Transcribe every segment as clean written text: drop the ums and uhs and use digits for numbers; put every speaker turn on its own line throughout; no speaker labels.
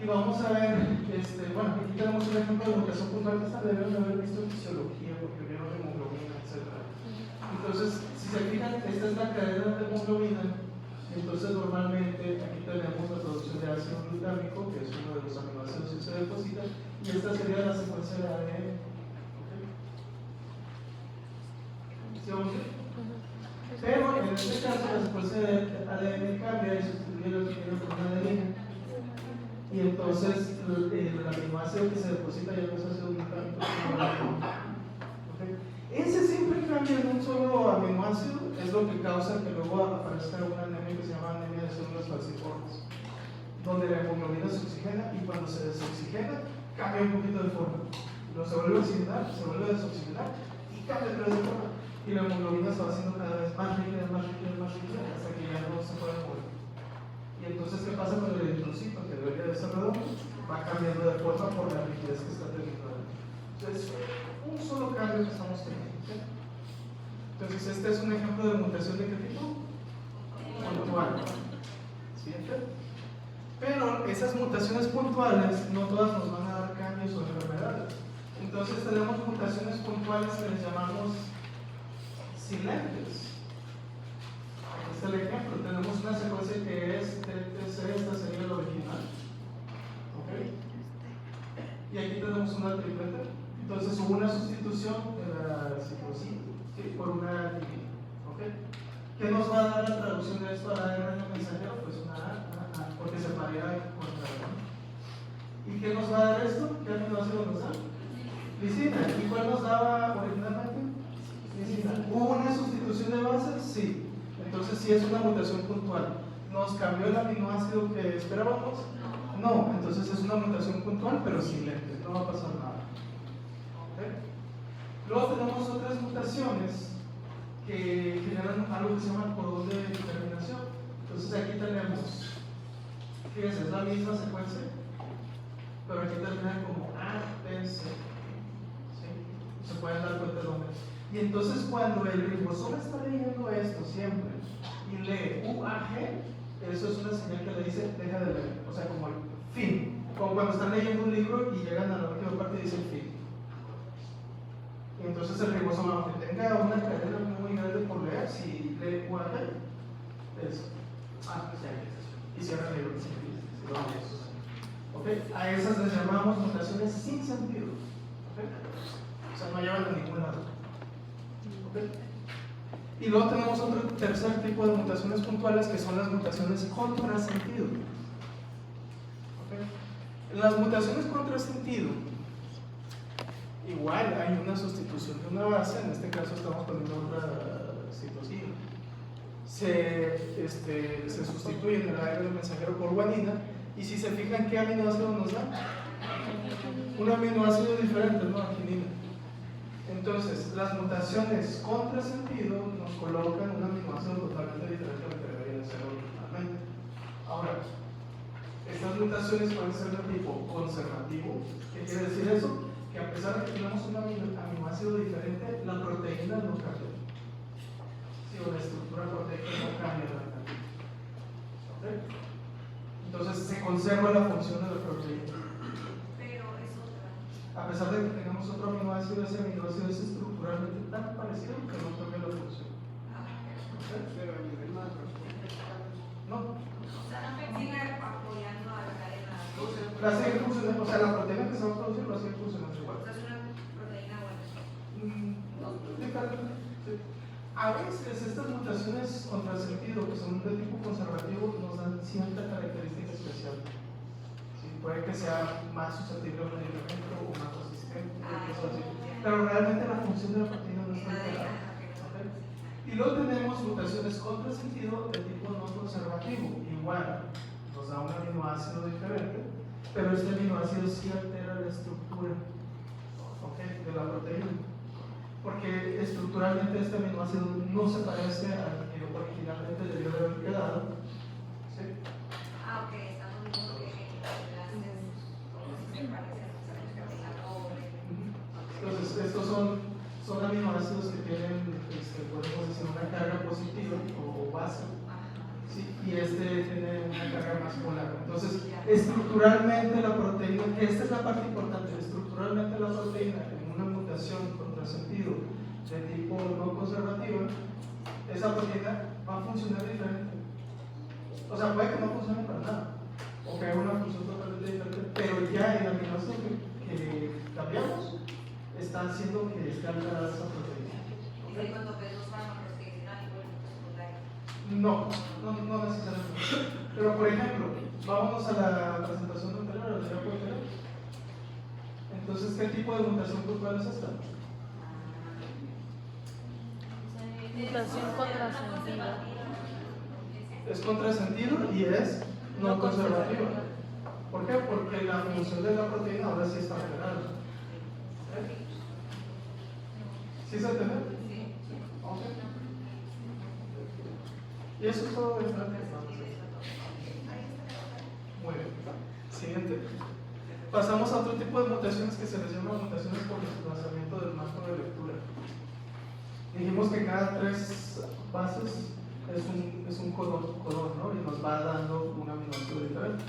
Y vamos a ver, bueno, aquí tenemos un ejemplo de mutación puntual que esta deben de haber visto en fisiología, porque vieron hemoglobina, etc. Entonces, si se fijan, esta es la cadena de hemoglobina. Entonces, normalmente aquí tenemos la producción de ácido glutámico, que es uno de los aminoácidos que se deposita, y esta sería la secuencia de ADN. ¿Sí vamos bien? Pero en este caso, la secuencia de ADN cambia y sustituye los genes por una adenina. Y entonces el aminoácido que se deposita ya no es ácido glutámico. Ese simple cambio en un solo aminoácido es lo que causa que luego aparezca una anemia que se llama anemia de células falciformes, donde la hemoglobina se oxigena y cuando se desoxigena cambia un poquito de forma. Luego se vuelve a oxigenar, se vuelve a desoxigenar y cambia otra vez de forma. Y la hemoglobina se va haciendo cada vez más rígida, más rígida, más rígida, hasta que ya no se puede mover. Y entonces, ¿qué pasa con el eritrocito? Que debería de ser redondo, va cambiando de forma por la rigidez que está teniendo. Entonces, un solo cambio que estamos teniendo. ¿Sí? Entonces, este es un ejemplo de mutación de qué tipo? Puntual. ¿Siguiente? Pero esas mutaciones puntuales no todas nos van a dar cambios o enfermedades. Entonces, tenemos mutaciones puntuales que les llamamos silentes. Este es el ejemplo. Tenemos una secuencia que es TTC, esta sería la original. ¿Ok? Y aquí tenemos una tripleta. Entonces hubo una sustitución de la citosina, ¿sí?, por una adenina. ¿Ok? ¿Qué nos va a dar la traducción de esto a la ARN mensajero? Pues una A, porque se pareja con la. ¿Y qué nos va a dar esto? ¿Qué aminoácido nos da? Lisina. ¿Y cuál nos daba originalmente? Lisina. ¿Hubo una sustitución de bases? Sí. Entonces sí es una mutación puntual. ¿Nos cambió el aminoácido que esperábamos? No. Entonces es una mutación puntual, pero silente. No va a pasar nada. ¿Okay? Luego tenemos otras mutaciones que generan algo que se llama codón de determinación. Entonces aquí tenemos, fíjense, es la misma secuencia, pero aquí termina como A, B, C. ¿Sí? Se pueden dar cuenta de dónde. Y entonces cuando el ribosoma está leyendo esto siempre y lee UAG, eso es una señal que le dice deja de leer, o sea, como el fin, como cuando están leyendo un libro y llegan a la última parte y dicen fin. Y entonces el ribosoma, aunque tenga una cadena muy grande por leer, si lee UAG, es y cierra el libro. ¿Okay? A esas les llamamos mutaciones sin sentido. ¿Okay? O sea, no llevan a ningún lado. ¿Okay? Y luego tenemos otro tercer tipo de mutaciones puntuales que son las mutaciones contrasentido. ¿Okay? En las mutaciones contrasentido, igual hay una sustitución de una base, en este caso estamos poniendo otra citosina. Se sustituye en el ARN mensajero por guanina, y si se fijan, ¿qué aminoácido nos da? Un aminoácido diferente, ¿no? Arginina. Entonces, las mutaciones contrasentido nos colocan un aminoácido totalmente diferente a lo que debería de ser originalmente. Ahora, estas mutaciones pueden ser de tipo conservativo. ¿Qué quiere decir eso? Que a pesar de que tenemos un aminoácido diferente, la proteína no cambia. Sí, o la estructura proteica no cambia realmente. ¿Okay? Entonces se conserva la función de la proteína.
Pero es otra.
A pesar de que tengamos otro aminoácido, ese aminoácido es estructuralmente tan parecido que no cambia la función. ¿Okay?
Pero a nivel macro,
No.
O sea, no me sigue apoyando a la cadena.
La sigue funcionando, o sea, la proteína que se va a producir la sigue funcionando igual.
O sea, es una proteína buena.
Sí. A veces estas mutaciones contrasentido, que son de tipo conservativo, nos dan cierta característica especial. ¿Sí? Puede que sea más susceptible a un medicamento o más resistente, pero realmente la función de la proteína no está alterada. ¿Okay? Y luego tenemos mutaciones contrasentido de tipo no conservativo. Igual, nos da un aminoácido diferente, pero este aminoácido sí altera la estructura, ¿okay?, de la proteína. Porque estructuralmente este aminoácido no se parece al que originalmente debió de haber quedado. ¿Sí?
Ah, ok, estamos viendo que enlaces se parecen a la
Entonces, estos son aminoácidos que tienen, podemos decir, una carga positiva o base. ¿Sí? y este tiene una carga más polar. Entonces, estructuralmente la proteína, que esta es la parte importante, estructuralmente la proteína en una mutación contrasentido de tipo no conservativa, esa proteína va a funcionar diferente. O sea, puede que no funcione para nada, o que haga una función totalmente diferente, pero ya el aminoácido que cambiamos está haciendo que esté alterada esa proteína.
¿Y cuando ves los fármacos que dicen algo secundario?
No necesariamente. Pero por ejemplo, vámonos a la presentación anterior, a la diapositiva anterior. Entonces, ¿qué tipo de mutación cultural es esta?
Mutación contrasentido.
Es contrasentido y es no conservativa. ¿Por qué? Porque la función de la proteína ahora sí está alterada. ¿Sí se entiende? Ok. Y eso es todo de esta. Muy bien. Siguiente. Pasamos a otro tipo de mutaciones que se les llama mutaciones por desplazamiento del marco de lectura. Dijimos que cada 3 bases es un codón, ¿no? Y nos va dando un aminoácido diferente.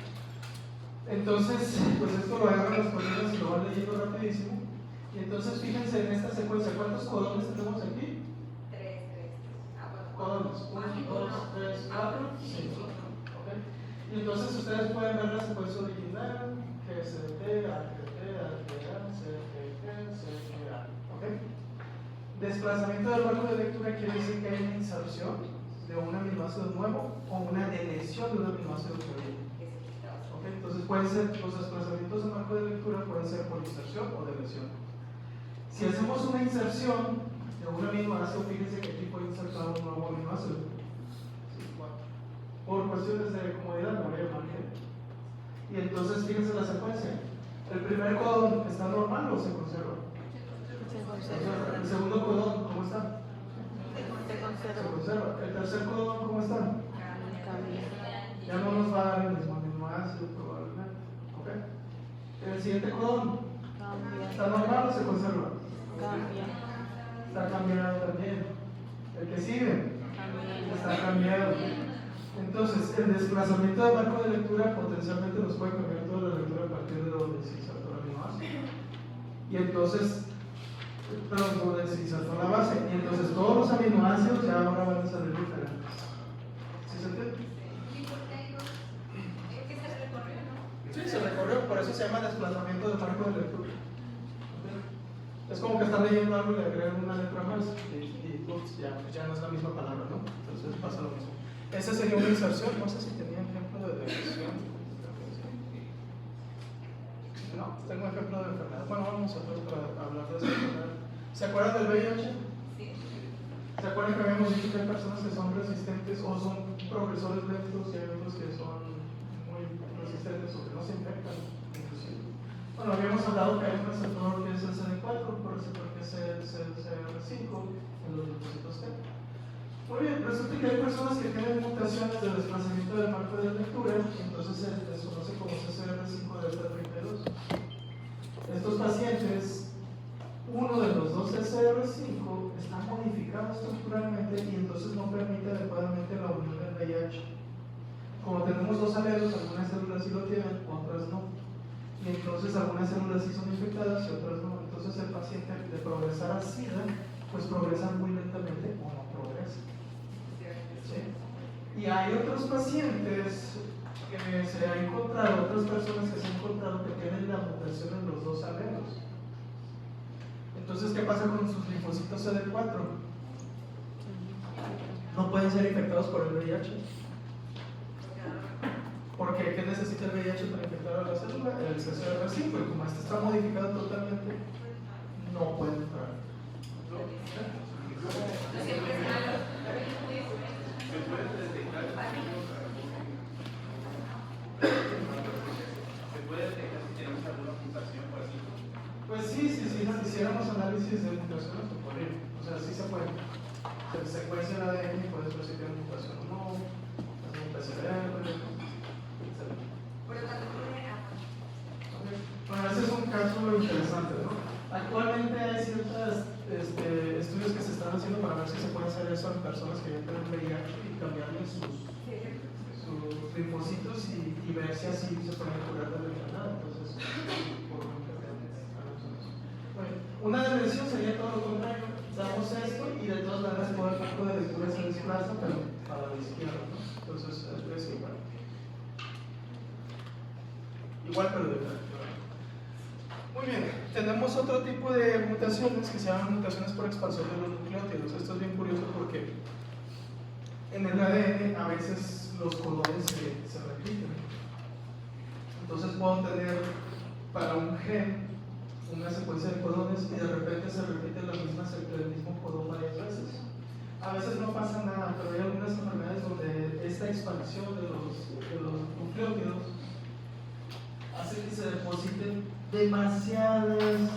Entonces, pues esto lo agarran los colegas y lo van leyendo rapidísimo. Y entonces fíjense en esta secuencia, ¿cuántos codones tenemos aquí?
3.
Codones, 1, 2, 3, 4, 5. ¿Okay? Y entonces ustedes pueden ver la secuencia original, GSDT, AGT, AGA, CGT, CGA. ¿Okay? Desplazamiento del marco de lectura quiere decir que hay una inserción de un aminoácido nuevo o una deleción de un aminoácido que viene. ¿Okay? Entonces pueden ser, los desplazamientos de marco de lectura pueden ser por inserción o deleción. Si hacemos una inserción de un aminoácido, fíjense que aquí puede insertar un nuevo aminoácido. Por cuestiones de comodidad, no voy a marcar. Y entonces fíjense la secuencia. El primer codón está normal o se conserva. El segundo codón, ¿cómo está? Se conserva. El tercer codón, ¿cómo está? Ya no nos va a dar el mismo aminoácido probablemente. ¿Ok? El siguiente codón, ¿está normal o se conserva? Está cambiado también. El que sigue está cambiado. Entonces, el desplazamiento de marco de lectura potencialmente nos puede cambiar toda la lectura a partir de donde se insertó el aminoácido. Y entonces, donde se insertó la base. Y entonces todos los aminoácidos ya ahora van a salir diferentes. ¿Sí se entiende? Sí, se recorrió, por eso se llama desplazamiento de marco de lectura. Es como que están leyendo algo y le agregan una letra más y ups, ya no es la misma palabra, ¿no? Entonces pasa lo mismo. Esa sería una inserción, no sé si tenía ejemplo de deleción. No, tengo ejemplo de enfermedad. Bueno, vamos a hablar de esa enfermedad. ¿Se acuerdan del VIH?
Sí.
¿Se acuerdan que habíamos dicho que hay personas que son resistentes o son progresores lentos y hay otros que son muy resistentes o que no se infectan? Inclusive. Bueno, habíamos hablado que hay un receptor que es el CD4, un receptor que es el CR5 en los linfocitos T. Muy bien, resulta que hay personas que tienen mutaciones de desplazamiento del marco de lectura y entonces se les conoce como CCR5 delta 32. Estos pacientes, uno de los dos CCR5 está modificado estructuralmente y entonces no permite adecuadamente la unión del VIH. Como tenemos dos alelos, algunas células sí lo tienen, otras no. Y entonces algunas células sí son infectadas y otras no. Entonces el paciente de progresar a SIDA, pues progresa muy lentamente o no progresa. ¿Sí? Y hay otros pacientes que se han encontrado, otras personas que se han encontrado que tienen la mutación en los dos alelos. Entonces, ¿qué pasa con sus linfocitos CD4? No pueden ser infectados por el VIH. Porque ¿qué necesita el VIH para infectar a la célula? El CCR5, y como este está modificado totalmente, no puede entrar. Pues sí, si nos hiciéramos análisis de mutaciones, se podría. O sea, sí se puede. Se secuencia el ADN y puedes ver si tiene mutación o no, es un PCR, etc. Bueno, ese es un caso interesante, ¿no? Actualmente hay ciertos estudios que se están haciendo para ver si se puede hacer eso en personas que ya tienen VIH y cambiarles sus linfocitos y ver si así se pueden curar de la enfermedad. Entonces, bueno, una depresión sería todo lo contrario. Damos esto y de todas maneras todo el campo de lectura se desplaza, pero para la izquierda, ¿no? Entonces es igual. Igual, pero diferente. Muy bien, tenemos otro tipo de mutaciones que se llaman mutaciones por expansión de los nucleótidos. Esto es bien curioso porque en el ADN a veces los codones se repiten. Entonces puedo tener para un gen una secuencia de codones y de repente se repite el mismo codón varias veces. A veces no pasa nada, pero hay algunas enfermedades donde esta expansión de los nucleótidos hace que se depositen demasiados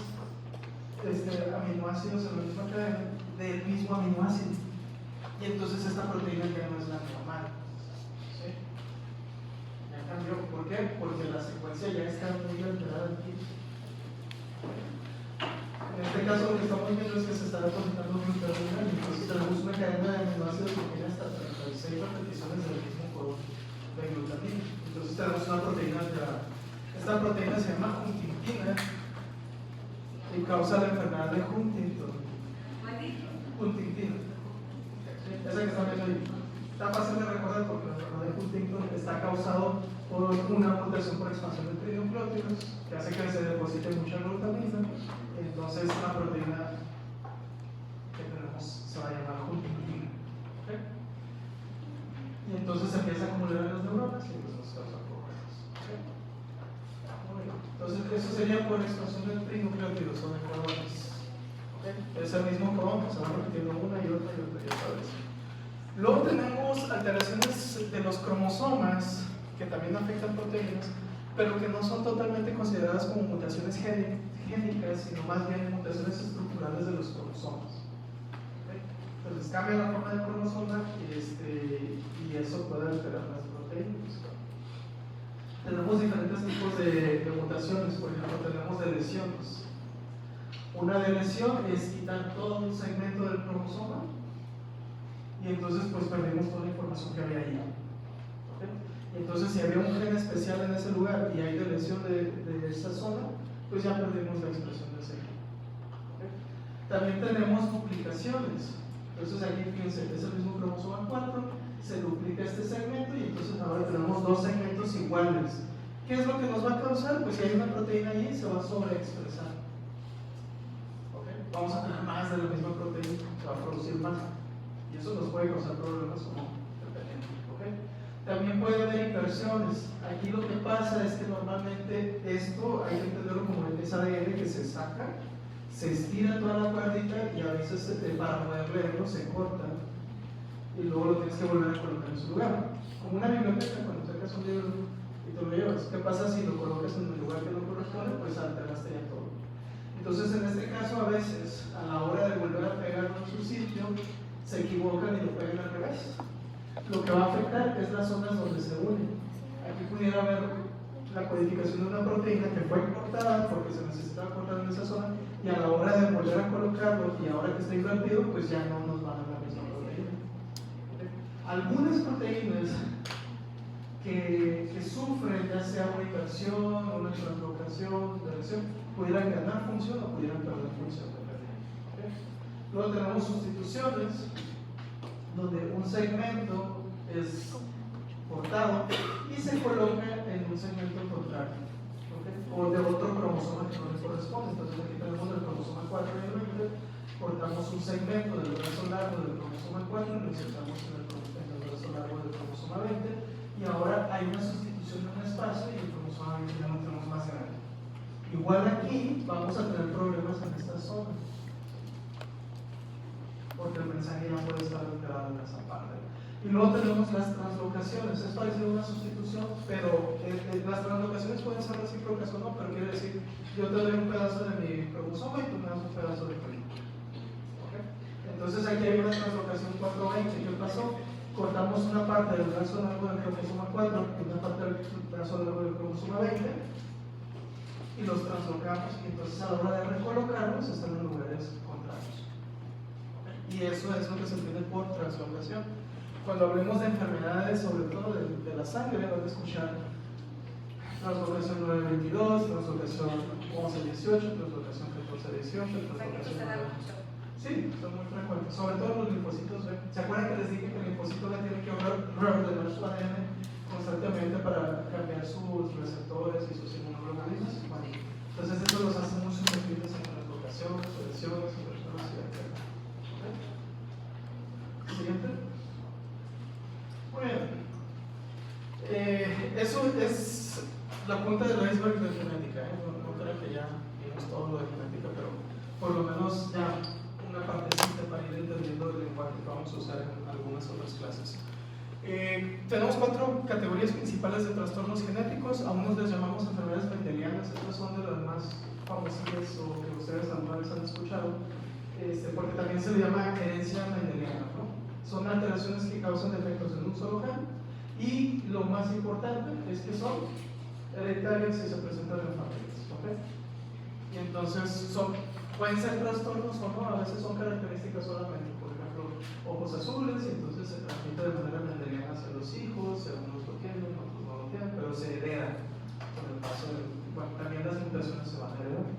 aminoácidos en la misma cadena del mismo aminoácido. Y entonces esta proteína ya no es la normal. ¿Sí? Ya cambió. ¿Por qué? Porque la secuencia ya está muy alterada aquí. En este caso lo que estamos viendo es que se está depositando glutamina y entonces tenemos una cadena de aminoácidos que tiene hasta 36 repeticiones del mismo codón de glutamina. Entonces tenemos una proteína alterada. Esta proteína se llama huntingtina y causa la enfermedad de Huntington. Huntingtina. Esa que está viendo ahí. Está fácil de recordar porque la enfermedad de Huntington está causado por una mutación por expansión de trinucleótidos que hace que se deposite mucha glutamina. Entonces la proteína que tenemos se va a llamar huntingtina. ¿Okay? Y entonces se empieza a acumular en las neuronas y pues nos causa problemas. ¿Okay? Entonces eso sería por expansión de trinucleótidos o de codones. ¿Okay? Es el mismo codón que se va repitiendo una y otra vez. Luego tenemos alteraciones de los cromosomas que también afectan proteínas, pero que no son totalmente consideradas como mutaciones génicas, sino más bien mutaciones estructurales de los cromosomas. ¿Okay? Entonces cambia la forma del cromosoma y eso puede alterar las proteínas. Tenemos diferentes tipos de mutaciones. Por ejemplo, tenemos de lesiones. Una de lesión es quitar todo un segmento del cromosoma y entonces pues perdemos toda la información que había ahí. ¿Okay? Entonces si había un gen especial en ese lugar y hay deleción de esa zona, pues ya perdimos la expresión de ese gen. ¿Okay? También tenemos duplicaciones. Entonces aquí fíjense, es el mismo cromosoma 4, se duplica este segmento y entonces ahora tenemos dos segmentos iguales. ¿Qué es lo que nos va a causar? Pues si hay una proteína ahí se va a sobreexpresar. ¿Okay? Vamos a tener más de la misma proteína, se va a producir más. Y eso nos puede causar problemas o no, dependiendo. ¿Okay? También puede haber inversiones. Aquí lo que pasa es que normalmente esto hay que entenderlo como ese ADN que se saca, se estira toda la cuerdita y a veces para poder leerlo se corta y luego lo tienes que volver a colocar en su lugar. Como una biblioteca, cuando sacas un libro y te lo llevas, ¿qué pasa si lo colocas en el lugar que no corresponde? Pues alteraste ya todo. Entonces en este caso a veces a la hora de volver a pegarlo en su sitio se equivocan y lo pegan al revés. Lo que va a afectar es las zonas donde se unen. Aquí pudiera haber la codificación de una proteína que fue cortada porque se necesitaba cortar en esa zona y a la hora de volver a colocarlo y ahora que está invertido pues ya no nos van a la misma proteína. ¿Okay? Algunas proteínas que sufren ya sea una inversión, una translocación, deleción, pudieran ganar función o pudieran perder función. ¿Okay? Luego tenemos sustituciones donde un segmento es cortado y se coloca en un segmento contrario, ¿okay? O de otro cromosoma que no le corresponde. Entonces aquí tenemos el cromosoma 4 y el 20, cortamos un segmento del brazo largo del cromosoma 4 y lo insertamos en el brazo largo del cromosoma 20 y ahora hay una sustitución de un espacio y el cromosoma 20 ya lo tenemos más grande. Igual aquí vamos a tener problemas en esta zona porque el mensaje ya puede estar alterado en esa parte. Y luego tenemos las translocaciones. Es parecido a una sustitución, pero las translocaciones pueden ser recíprocas o no, pero quiere decir, yo te doy un pedazo de mi cromosoma y tú me das un pedazo de mi. ¿Okay? Entonces aquí hay una translocación 420. ¿Qué pasó? Cortamos una parte del brazo largo del cromosoma 4 y una parte del brazo largo del cromosoma 20 y los translocamos y entonces a la hora de recolocarlos están en lugares contrarios. ¿Okay? Y eso es lo que se entiende por translocación. cuando hablemos de enfermedades, sobre todo de la sangre, van a escuchar translocación 922, translocación 1118, translocación 1418, translocación 918. Sí, son muy frecuentes, sobre todo los linfocitos B. ¿Se acuerdan que les dije que el linfocito B tiene que reordenar su ADN constantemente para cambiar sus receptores y sus inmunoglobulinas? Bueno, entonces eso los hace muy susceptibles a translocaciones, lesiones, infecciones, etc. Siguiente. Muy bien. Eso es la punta del iceberg de genética. No creo que ya vimos todo lo de genética, pero por lo menos ya una partecita para ir entendiendo el lenguaje que vamos a usar en algunas otras clases. Tenemos 4 categorías principales de trastornos genéticos. A unos les llamamos enfermedades mendelianas. Estas son de las más famosas o que ustedes alguna vez han escuchado, porque también se le llama herencia mendeliana, ¿no? Son alteraciones que causan defectos en un solo gen, y lo más importante es que son hereditarias y se presentan en familias, ¿ok? Y entonces pueden ser trastornos o no, a veces son características solamente, por ejemplo, ojos azules, y entonces se transmite de manera mendeliana hacia los hijos, algunos lo tienen, otros no lo tienen, pero se hereda con el paso bueno, también las mutaciones se van a heredar.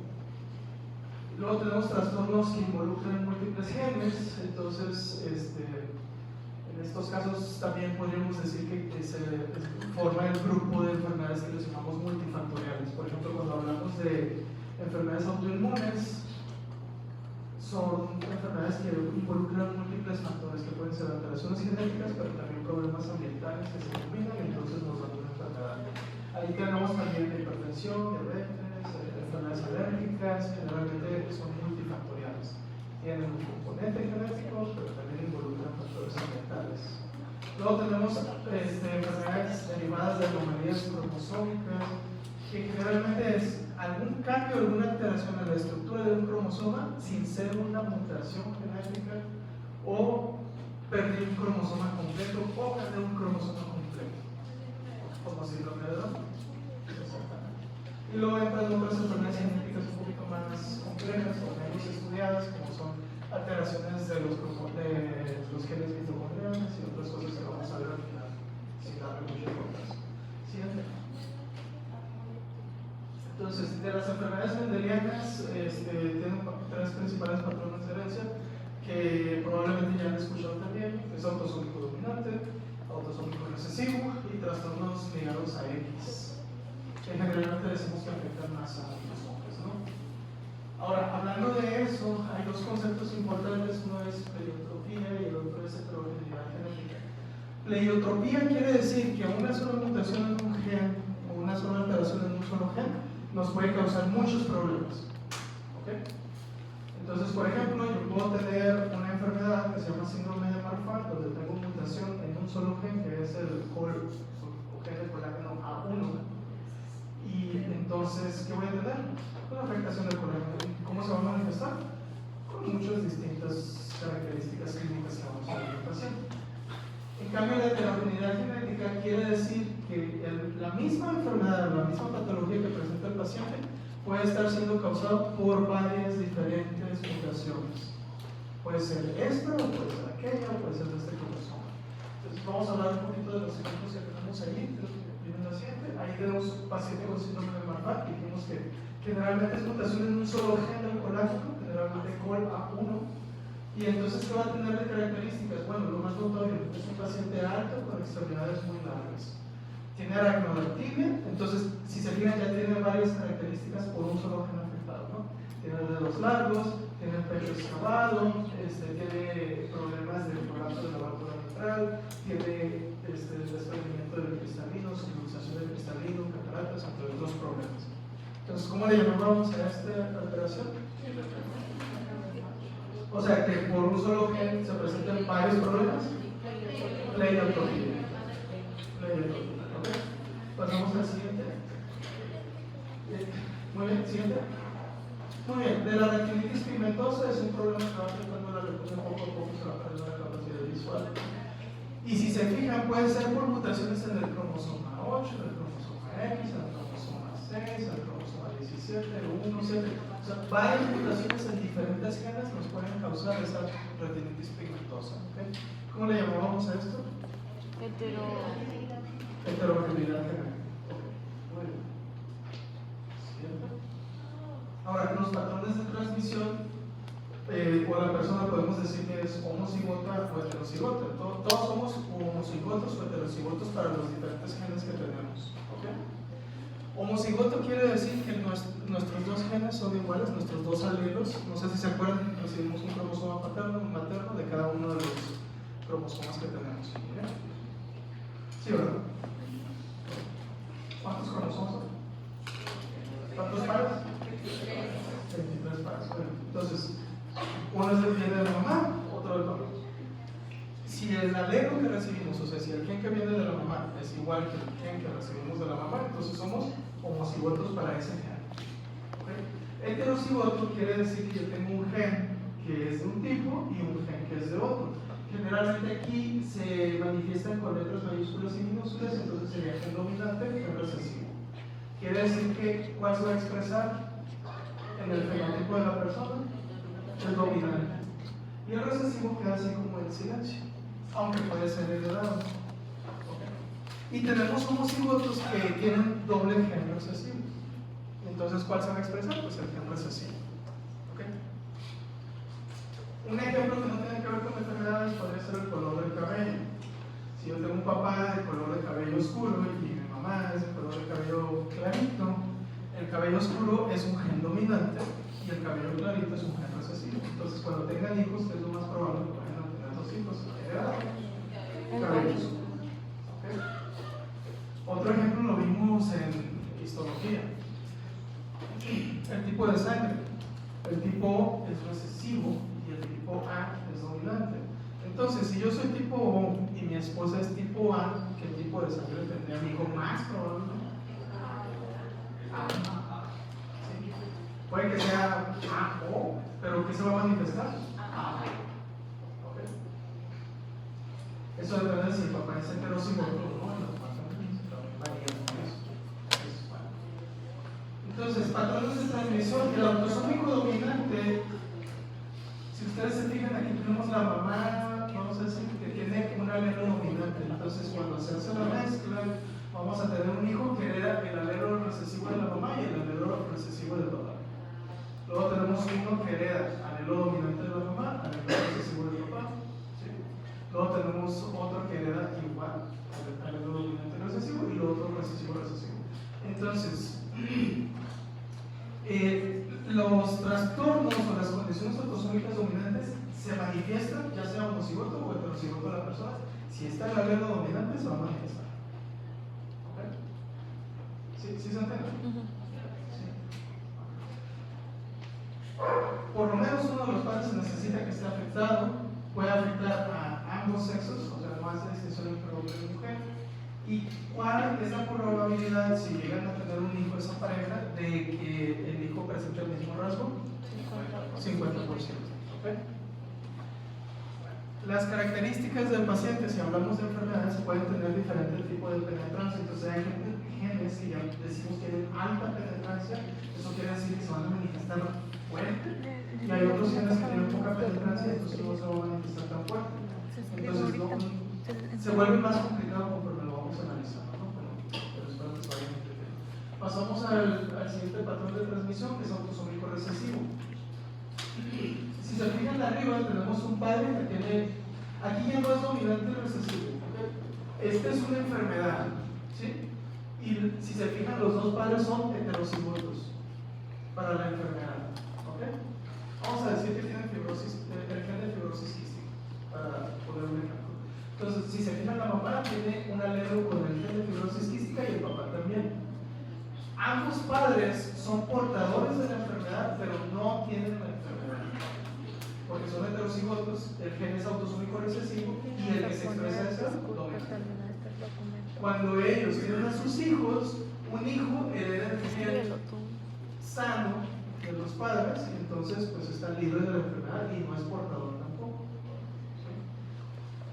Luego tenemos trastornos que involucran múltiples genes, entonces en estos casos también podríamos decir que se forma el grupo de enfermedades que les llamamos multifactoriales. Por ejemplo, cuando hablamos de enfermedades autoinmunes, son enfermedades que involucran múltiples factores que pueden ser alteraciones genéticas, pero también problemas ambientales que se combinan y entonces nos dan una enfermedad. Ahí tenemos también hipertensión, diabetes, enfermedades alérgicas, generalmente son multifactoriales. Tienen un componente genético, pero también involucran factores ambientales. Luego tenemos enfermedades derivadas de anomalías cromosómicas, que generalmente es algún cambio, alguna alteración en la estructura de un cromosoma sin ser una mutación genética, o perder un cromosoma completo o perder un cromosoma completo, como síndrome de Down. Y luego entran otras enfermedades genéticas un poquito más complejas o menos estudiadas, como son alteraciones de los genes mitocondriales y otras cosas que vamos a ver al final, sin darle mucha importancia. Siguiente. Entonces, de las enfermedades mendelianas, tienen 3 principales patrones de herencia que probablemente ya han escuchado también: es autosómico dominante, autosómico recesivo y trastornos ligados a X, que generalmente decimos que afectan más a los hombres, ¿no? Ahora, hablando de eso, hay 2 conceptos importantes: uno es pleiotropía y el otro es heterogeneidad genética. Pleiotropía quiere decir que una sola mutación en un gen o una sola alteración en un solo gen nos puede causar muchos problemas, ¿ok? Entonces, por ejemplo, yo puedo tener una enfermedad que se llama síndrome de Marfan, donde tengo mutación en un solo gen, que es el gen de colágeno A1, y entonces, ¿qué voy a tener? Una afectación del colágeno. ¿Cómo se va a manifestar? Con muchas distintas características clínicas que vamos a ver en el paciente. En cambio, la heterogeneidad genética quiere decir que la misma enfermedad, la misma patología que presenta el paciente puede estar siendo causada por varias diferentes mutaciones. Puede ser esta, o puede ser aquella, o puede ser de este cromosoma. Entonces, vamos a hablar un poquito de los ejemplos que tenemos ahí. Miren la siguiente. Ahí tenemos un paciente con síndrome de Marfan. Dijimos que generalmente es mutación en un solo gen del colágeno, generalmente col A1. Y entonces, ¿qué va a tener de características? Bueno, lo más notorio es un paciente alto con extremidades muy largas. Tiene aracnodactilia, entonces, si se fijan, ya tiene varias características por un solo gen afectado, ¿no? Tiene dedos largos, tiene el pecho excavado, tiene problemas de colapso de la válvula mitral, tiene desprendimiento de cristalino, subluxación de cristalino, cataratas, entre otros problemas. Entonces, ¿cómo le llamamos a esta alteración? O sea, que por un solo gen se presentan varios problemas. Pleiotropía. ¿Ok? Pasamos al siguiente. Muy bien, siguiente. Muy bien, de la retinitis pigmentosa es un problema que va afectando la retina poco a poco, se va perdiendo la capacidad visual. Y si se fijan, puede ser por mutaciones en el cromosoma 8, en el cromosoma X, en el cromosoma 6, en el cromosoma 17, el 1, 7. O sea, varias mutaciones en diferentes genes nos pueden causar esa retinitis pigmentosa. ¿Okay? ¿Cómo le llamábamos a esto? Heterogeneidad genética. Muy bien. Siguiente. Ahora, los patrones de transmisión, o la persona podemos decir que es homocigota o heterocigota. Todos somos homocigotos o heterocigotos para los diferentes genes que tenemos. ¿Okay? Homocigoto quiere decir que nuestros dos genes son iguales, nuestros dos alelos. No sé si se acuerdan, recibimos un cromosoma paterno y un materno de cada uno de los cromosomas que tenemos. ¿Okay? ¿Sí, verdad? ¿Cuántos cromosomas son? ¿Cuántos pares? 23 pares. Bueno, entonces, uno es viene de la mamá, otro del papá. Si el alelo que recibimos, o sea, si el gen que viene de la mamá es igual que el gen que recibimos de la mamá, entonces somos homocigotos para ese gen. ¿Okay? Heterocigoto quiere decir que yo tengo un gen que es de un tipo y un gen que es de otro. Generalmente aquí se manifiestan con letras mayúsculas y minúsculas, entonces sería gen dominante y gen recesivo. Quiere decir que ¿cuál se va a expresar en el fenotipo de la persona? El dominante. Y el recesivo queda así como en silencio, aunque puede ser heredado. Okay. Y tenemos homocigotos que tienen doble gen recesivo. Entonces, ¿cuál se va a expresar? Pues el gen recesivo. Okay. Un ejemplo que no tiene que ver con enfermedades podría ser el color del cabello. Si yo tengo un papá de color de cabello oscuro y mi mamá es de color de cabello clarito, el cabello oscuro es un gen dominante y el cabello clarito es un gen recesivo. Entonces, cuando tengan hijos, es lo más probable que vayan a tener dos hijos heredados. Cabello oscuro. ¿Okay? Otro ejemplo lo vimos en histología. El tipo de sangre. El tipo es recesivo y el tipo A es dominante. Entonces, si yo soy tipo O y mi esposa es tipo A, ¿qué tipo de sangre tendría mi hijo más probablemente? ¿Sí? Puede que sea A o, pero ¿qué se va a manifestar? ¿Okay? Eso depende de si el papá es heterocigoto o no, las patrones también varían con eso. Entonces, patrones de transmisión, el autosómico dominante, si ustedes se fijan, aquí tenemos la mamá, vamos a decir que tiene un alelo dominante. Entonces, cuando se hace la mezcla, vamos a tener un hijo que hereda el alelo recesivo de la mamá y el alelo recesivo del papá. Luego tenemos uno que hereda alelo dominante de la mamá, alelo recesivo del papá. ¿Sí? Luego tenemos otro que hereda igual, alelo dominante recesivo, y luego otro recesivo. Entonces, los trastornos o las condiciones autosómicas dominantes se manifiestan, ya sea homocigoto o heterocigoto de la persona. Si está el alelo dominante, se va a manifestar. ¿Okay? ¿Sí se entiende? Sí. Por lo menos uno de los padres necesita que esté afectado, puede afectar a ambos sexos, o sea, no hace distinción entre hombre y mujer. ¿Y cuál es la probabilidad, si llegan a tener un hijo esa pareja, de que el hijo presente el mismo rasgo? 50%. ¿Okay? Las características del paciente, si hablamos de enfermedades, pueden tener diferentes tipos de penetrancia. Entonces hay genes que ya decimos que tienen alta penetrancia, eso quiere decir que se van a manifestar fuerte, y hay otros genes que tienen poca penetrancia, entonces no se van a manifestar tan fuerte. Entonces se vuelve más complicado conforme lo vamos analizando, ¿no? Pero espero que se vayan entendiendo. Pasamos al siguiente patrón de transmisión, que es autosómico recesivo. Si se fijan arriba, tenemos un padre que tiene, aquí ya no es dominante recesivo, ¿okay? Esta es una enfermedad, ¿sí? Y si se fijan, los dos padres son heterocigotos para la enfermedad, ¿ok? Vamos a decir que tienen fibrosis, el gen de fibrosis quística, para poner un ejemplo. Entonces, si se fijan, la mamá tiene un alelo con el gen de fibrosis quística y el papá también. Ambos padres son portadores de la enfermedad, pero no tienen la enfermedad, porque son heterocigotos, el gen es autosómico recesivo y el que se expresa es el dominante. Cuando ellos tienen a sus hijos, un hijo hereda el gen sano de los padres y entonces pues están libres de la enfermedad y no es portador tampoco. ¿Sí?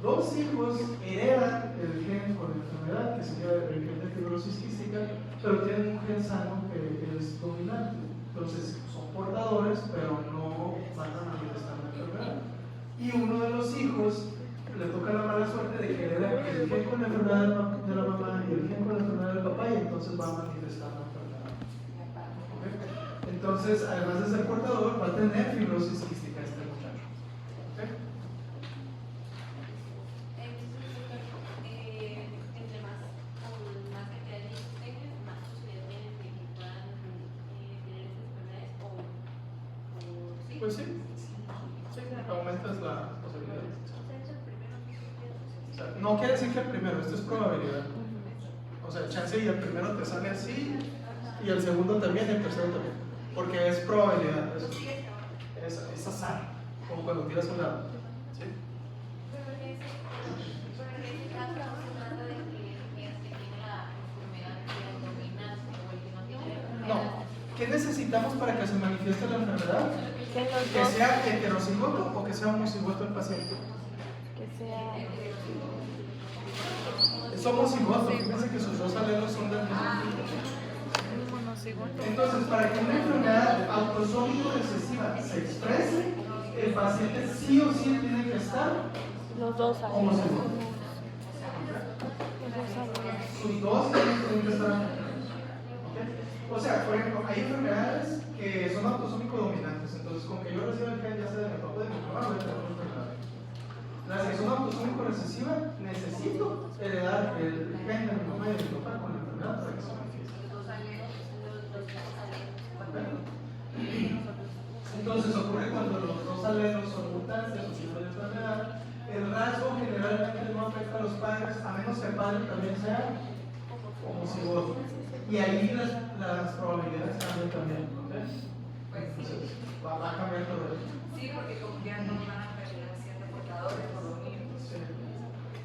Los hijos heredan el gen con la enfermedad, que sería el gen de fibrosis quística, pero tienen un gen sano que es dominante. Entonces son portadores, pero no van a manifestar la enfermedad. Y uno de los hijos le toca la mala suerte de que hereda el gen con la enfermedad de la mamá y el gen con la enfermedad del papá, y entonces va a manifestar la enfermedad. ¿Okay? Entonces, además de ser portador, va a tener fibrosis quística este muchacho. ¿Okay?
Entre más cantidad de hijos tengan, más posibilidad tienen de que puedan tener estas enfermedades o sí.
Pues sí, aumentas la posibilidad. O sea, no quiere decir que el primero, esto es probabilidad. O sea, chance y el primero te sale así, y el segundo también, y el tercero también. Porque es probabilidad, es azar, como cuando tiras un dado. ¿Sí?
Pero en ese caso estamos hablando de que tiene la enfermedad predominante o el que no tiene la enfermedad.
No. ¿Qué necesitamos para que se manifieste la enfermedad?
Que los
¿Que
dos,
sea heterocigoto o que sea homocigoto el paciente?
que sea
Es homocigoto, fíjense que sus dos alelos son del mismo tipo.
monocigoto.
Entonces, para que una enfermedad autosómico recesiva se exprese, el paciente sí o sí tiene que estar
Los dos alelos.
homocigoto.
Los dos alelos.
Sus dos tienen que estar afectados. ¿Ok? O sea, por ejemplo, hay enfermedades que son autosómico dominantes. Entonces, con que yo reciba el gen ya sea de mi papá o de mi mamá, voy a tener una enfermedad. Las que son autosómico recesiva, necesito heredar el gen de mi mamá y de mi papá con la enfermedad para que se manifieste. Entonces ocurre cuando los dos alelos son mutantes o tipos de enfermedad. El rasgo generalmente no afecta a los padres, a menos que el padre también sea homocigoto. Y ahí las probabilidades cambian también. ¿Okay? Entonces, va a cambiar todo eso.
Sí, porque como que no van a perder ciertos portadores por lo mismo.
Sí.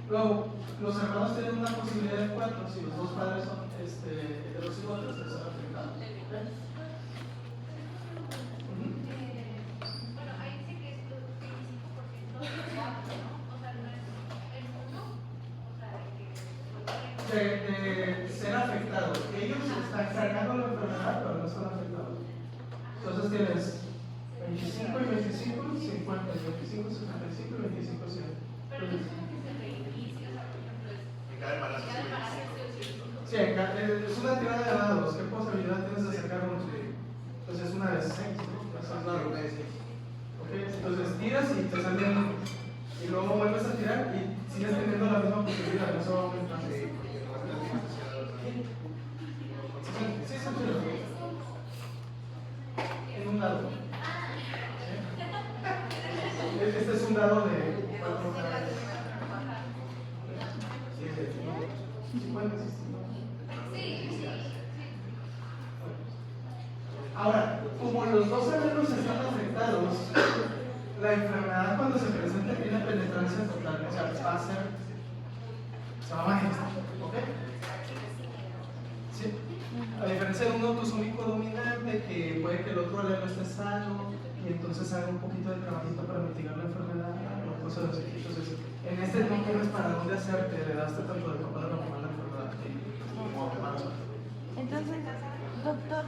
Luego, los hermanos tienen una posibilidad de 4 si los dos padres son heterocigotos, se están afectados. ¿Okay?
Bueno, ahí dice que es el 25% de 4, ¿no? O sea, no es el 1, o sea,
De ser afectados. Ellos están cargando la enfermedad, pero no están afectados. Entonces tienes 25 y 25, 50, 25, 75 y 25, 100.
pero no es como que se reinicia, o sea, por ejemplo, es
Cada embarazo
cada embarazo
es
Sí, es una tirada de dados. ¿Qué posibilidad tienes de sacar uno? Entonces es una de 6, ¿no? Okay, entonces tiras y te salen, y luego vuelves a tirar y sigues teniendo la misma posibilidad, no se va aumentando. Sí, son chidos. En un dado. ¿Sí? Este es un dado de 4 caras. 50, 60. Ahora, como los dos alelos están afectados, la enfermedad cuando se presenta tiene penetrancia total, o sea, se va a manifestar, ¿ok? ¿Sí? A diferencia de un autosómico dominante que puede que el otro alelo esté sano y entonces haga un poquito de trabajito para mitigar la enfermedad o cosas así. Entonces, en este no tienes para dónde hacerte, heredaste tanto de papá de la mamá la enfermedad como de mala suerte.
Entonces, doctor,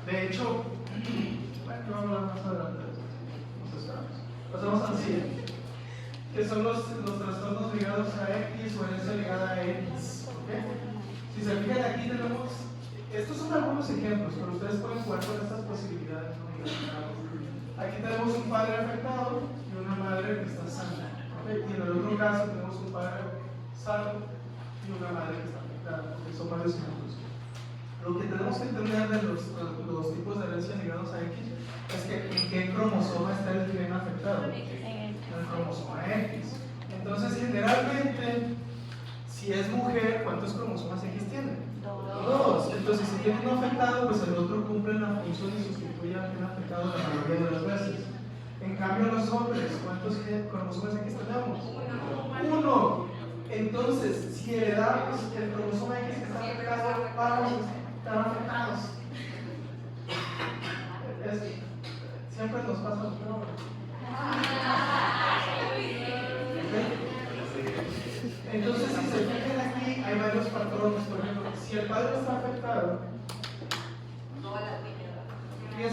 de hecho, bueno, vamos a hablar más adelante. Nos esperamos. Pasamos al siguiente, que son los trastornos ligados a X o herencia ligada a X. ¿Okay? Si se fijan, aquí tenemos, estos son algunos ejemplos, pero ustedes pueden jugar con estas posibilidades, ¿no? Aquí tenemos un padre afectado y una madre que está sana. ¿Okay? Y en el otro caso tenemos un padre sano y una madre que está afectada, porque son varios ejemplos. Lo que tenemos que entender de los tipos de herencia ligados a X es que en qué cromosoma está el gen afectado. En el cromosoma X. Entonces, generalmente, si es mujer, ¿cuántos cromosomas X tiene? 2. Entonces, si tiene uno afectado, pues el otro cumple la función y sustituye al gen afectado la mayoría de las veces. En cambio, los hombres, ¿cuántos cromosomas X tenemos? 1. Entonces, si heredamos el cromosoma X que está afectado, vamos a estar afectados. Siempre nos pasa lo peor. Entonces, si se fijan aquí, hay varios patrones. Por ejemplo, si el padre está afectado,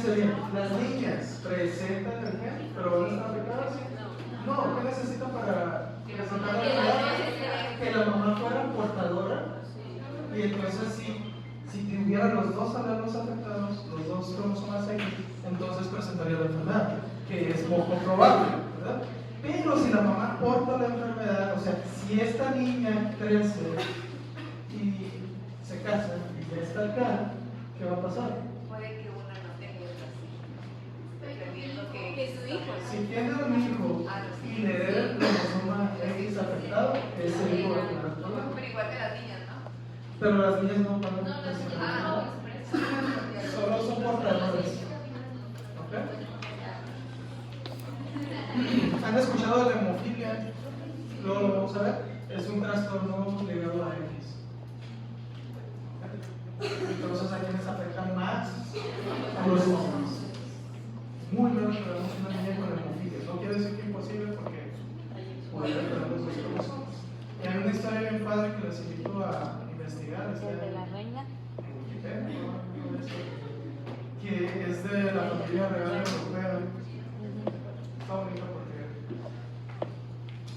sería? Las niñas presentan el gen, pero van a estar afectadas. No, ¿qué necesitan para presentar la enfermedad? Que la mamá fuera portadora. Y entonces si tuvieran los dos alelos afectados, los dos cromosomas X, entonces presentaría la enfermedad, que es poco probable, ¿verdad? Pero si la mamá porta la enfermedad, o sea, si esta niña crece y se casa y ya está acá, ¿qué va a pasar?
Puede que una no tenga otra sí. Dependiendo que
su hijo.
Si tiene un hijo y le hereda el cromosoma X afectado, ese hijo va a tener el problema.
Pero igual que las niñas, ¿no?
Pero las niñas no van a
No, las
presentar
niñas
nada.
no,
Solo son portadores. ¿Ok? ¿Han escuchado de la hemofilia? Lo vamos a ver. Es un trastorno ligado a X. Entonces, ¿a quienes afectan más? A los hombres. Muy raro que veamos una niña con hemofilia. No quiere decir que imposible porque puede tener los dos cromosomas. Y hay una historia bien padre que les invito a investigar. Está
¿El de la reina?
en Wikipedia, ¿no? Que es de la familia real europea. Está bonito porque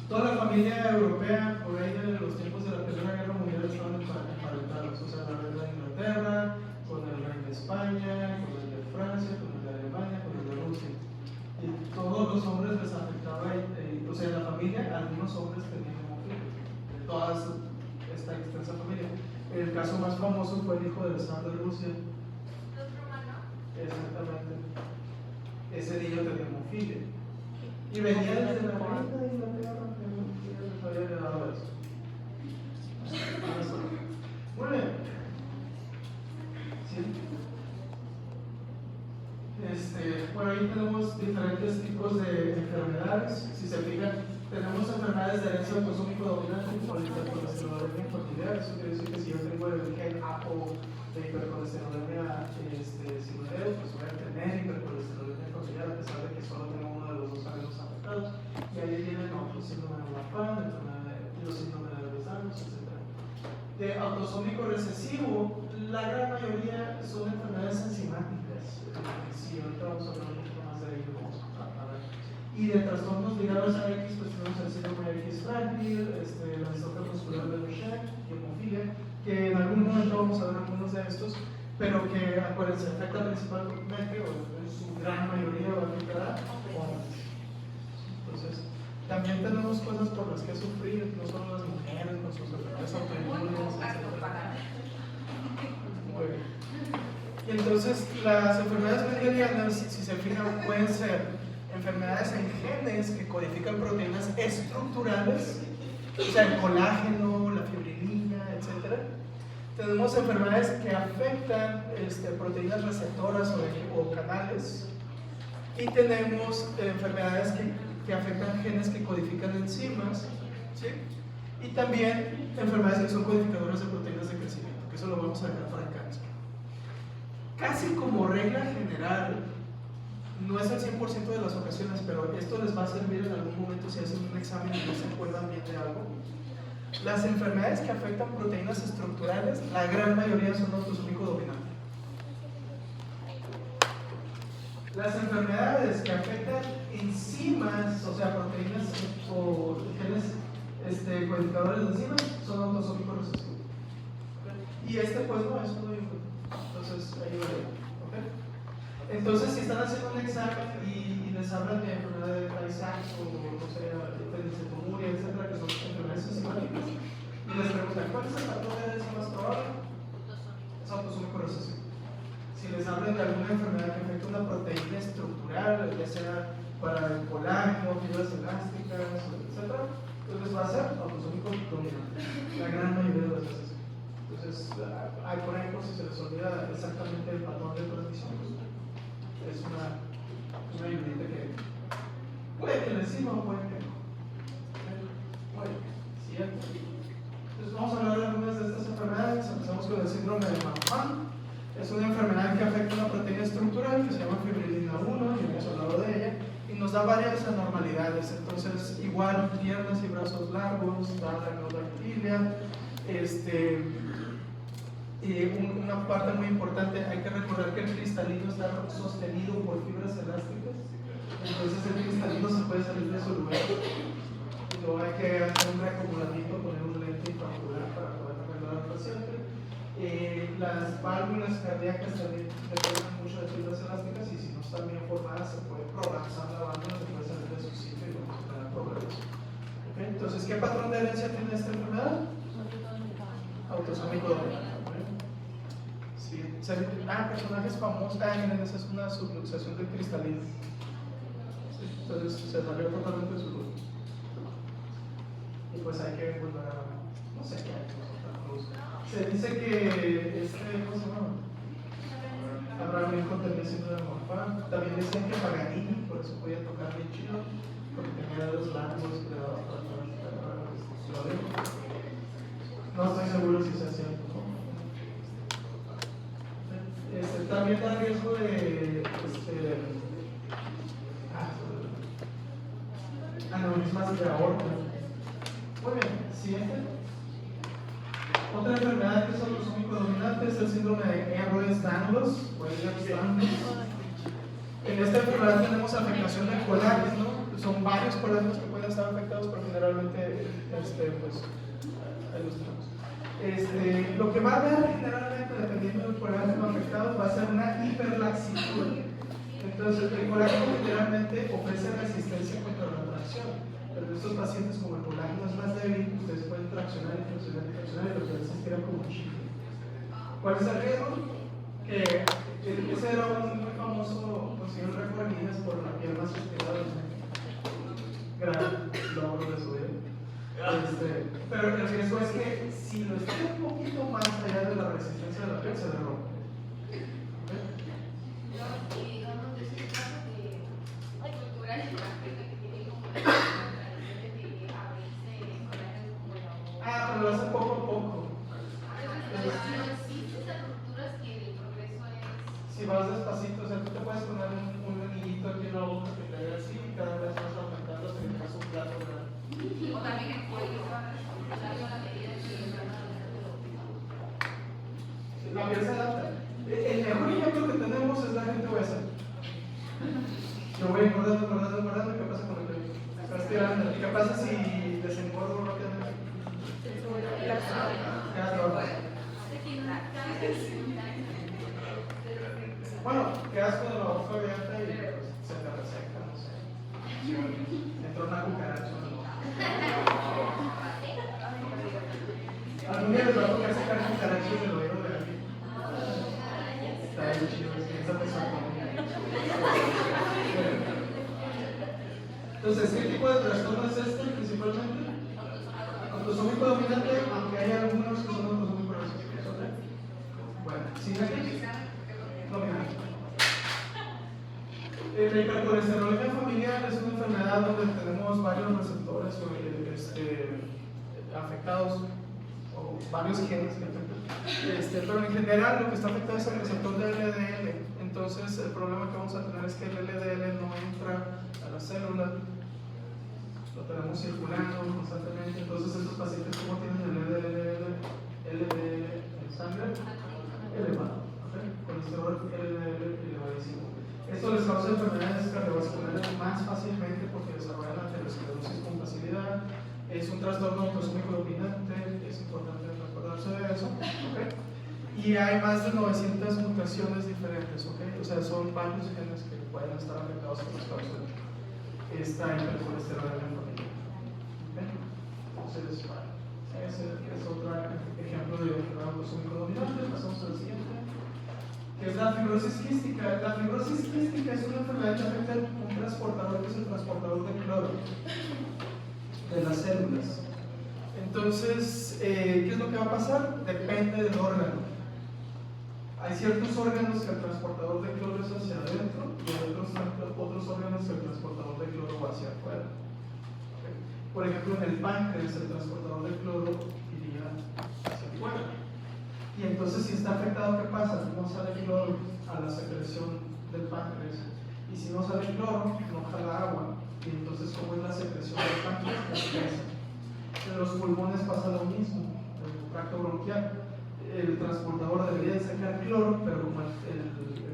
toda la familia europea, por ahí de los tiempos de la Primera Guerra Mundial, estaban emparentados. O sea, la reina de Inglaterra, con el rey de España, con el de Francia, con el de Alemania, con el de Rusia. Y todos los hombres les afectaba, o sea, en la familia, algunos hombres tenían hemofilia, de toda esta extensa familia. El caso más famoso fue el hijo del zar de Rusia. Exactamente. Ese niño tenía hemofilia. Y venía desde la reina de Inglaterra, que les había heredado eso. Muy bien. ¿Sí? Bueno, ahí tenemos diferentes tipos de enfermedades. Si se fijan, tenemos enfermedades de herencia autosómico dominante como la hipercolesterolemia infantil. Eso quiere decir que si yo tengo el gen APO de hipercolesterolemia simuleo, pues voy a tener hipercolesterolemia infantil a pesar de que solo tengo uno de los dos alelos afectados. Y ahí vienen otros síndrome de Marfan, los síndromes de Alzheimer, etc. De autosómico recesivo, la gran mayoría son enfermedades enzimáticas. Sí, ahorita vamos a hablar un poquito más de ello. Y de trastornos ligados a X, pues tenemos el síndrome X frágil, la distrofia muscular de Duchenne y hemofilia, que en algún momento vamos a ver algunos de estos, pero que, acuérdense, afecta principalmente, o en su gran mayoría va a afectar a hombres. Entonces, también tenemos cosas por las que sufrir, no solo las mujeres con sus enfermedades autoinmunes, etc. Y entonces, las enfermedades mendelianas, si se fijan, pueden ser enfermedades en genes que codifican proteínas estructurales, o sea, el colágeno, la fibrilina, etc. Tenemos enfermedades que afectan proteínas receptoras o canales. Y tenemos enfermedades que afectan genes que codifican enzimas, ¿sí? Y también enfermedades que son codificadoras de proteínas de crecimiento, que eso lo vamos a dejar para el cáncer. Casi como regla general, no es el 100% de las ocasiones, pero esto les va a servir en algún momento si hacen un examen y no se acuerdan bien de algo. Las enfermedades que afectan proteínas estructurales, la gran mayoría son autosómico dominante. Las enfermedades que afectan enzimas, o sea, proteínas o genes codificadores de enzimas, son autosómico recesivo. Y pues no, eso no importa. Entonces, ahí va. ¿Okay? Entonces, si están haciendo un examen y les hablan de enfermedad de Tay-Sachs o no sé, fenilcetonuria, etcétera, que son enfermedades enzimáticas, y les preguntan, ¿cuál es el patrón de herencia más probable? Es autosómico recesivo. Si les hablan de alguna enfermedad que afecta una proteína estructural, ya sea para el colágeno, fibras elásticas, etcétera, entonces va a ser autosómico dominante, la gran mayoría de las veces. Entonces, hay por ejemplo, si se les olvida exactamente el patrón de transmisión, pues, es una ayudita que puede que les sirva o puede que no. Bueno, siguiente. Entonces, vamos a hablar de algunas de estas enfermedades. Empezamos con el síndrome de Marfan. Es una enfermedad que afecta una proteína estructural que se llama fibrilina 1, y hemos hablado de ella, y nos da varias anormalidades. Entonces, igual, piernas y brazos largos, da la dactilia, Una parte muy importante, hay que recordar que el cristalino está sostenido por fibras elásticas, entonces el cristalino se puede salir de su lugar. Y luego hay que hacer un reacomodamiento, poner un lente intraocular para poder arreglar al paciente. Las válvulas cardíacas también dependen mucho de fibras elásticas y si no están bien formadas se puede prolapsar la válvula, se puede salir de su sitio y vamos a tener problemas. ¿Okay? Entonces, ¿qué patrón de herencia tiene esta enfermedad? Autosómico dominante. Sí. Personajes famosos. Miren, esa es una subluxación del cristalino. Sí. Entonces se salió totalmente de su lugar. Y pues hay que volver a. No sé qué hay que nosotros. Se dice que ¿cómo se llama? Abraham Lincoln tenía síndrome de Marfan. También dicen que Paganini, por eso podía tocar bien chido, porque tenía dedos largos creados para no estoy seguro si sea cierto, ¿no? También da riesgo de aneurismas de aorta. Muy bien, siguiente. Otra enfermedad que es autosómico dominante es el síndrome de Ehlers-Danlos o Ehlers-Danlos. En esta enfermedad tenemos afectación del colágeno, son varios colágenos que pueden estar afectados, pero generalmente, pues, ahí los tenemos. Lo que va a haber generalmente, dependiendo del colágeno afectado, va a ser una hiperlaxitud. Entonces, el colágeno generalmente ofrece resistencia contra la tracción. Pero en estos pacientes, como el colágeno es más débil, ustedes pueden traccionar y traccionar y traccionar y lo que les estira como un chicle. ¿Cuál es el riesgo? Que ese era un muy famoso, consiguió el récord de Guinness por la piel más estirada del mundo. Gran logro de su vida. Pero el riesgo es que si lo estira un poquito más allá de la resistencia de la piel, se le rompe. Pero lo hace poco a poco. Si vas despacito, o sea, tú te puedes poner un anillito aquí en la boca que te haga así y cada vez vas aumentando hasta que tengas un plato grande.
O también el cuello,
la piel se adapta. El mejor ejemplo que tenemos es la gente obesa. Yo voy engordando, ¿qué pasa con el cuello? Está estirando. ¿Qué pasa si desengordo rápidamente? Bueno, quedas con la boca abierta y pues, se te reseca, no sé. Entró una cucaracha. Algún día les va a tocar sacar cucarachas del oído de alguien. Está bien chido, esa persona. Entonces, ¿qué tipo de trastorno es este principalmente? Autosómico dominante, aunque hay algunos que son autosómicos recesivos. Bueno, sigue aquí. Dominante. La hipercolesterolemia familiar es una enfermedad donde tenemos varios receptores afectados o varios genes que afectan. Pero en general lo que está afectado es el receptor de LDL. Entonces el problema que vamos a tener es que el LDL no entra a la célula, lo tenemos circulando constantemente. Entonces estos pacientes, como tienen el LDL en sangre elevado, colesterol LDL elevadísimo. Esto les causa enfermedades cardiovasculares más fácilmente porque desarrollan aterosclerosis con facilidad. Es un trastorno autosómico dominante, es importante recordarse de eso. ¿Okay? Y hay más de 900 mutaciones diferentes, ¿okay? O sea, son varios genes que pueden estar afectados por las causas de esta hipercolesterolemia familiar. ¿Okay? Entonces, ese es otro ejemplo de enfermedad autosómico dominante. Pasamos al siguiente, que es la fibrosis quística. La fibrosis quística es una enfermedad que afecta a un transportador, que es el transportador de cloro de las células. Entonces, ¿qué es lo que va a pasar? Depende del órgano. Hay ciertos órganos que el transportador de cloro es hacia adentro y hay otros órganos que el transportador de cloro va hacia afuera. ¿Okay? Por ejemplo, en el páncreas el transportador de cloro iría hacia afuera. Y entonces, si está afectado, ¿qué pasa? No sale cloro a la secreción del páncreas. Y si no sale cloro, no jala agua. Y entonces, ¿cómo es la secreción del páncreas? En los pulmones pasa lo mismo, en el tracto bronquial. el transportador debería de sacar cloro, pero como el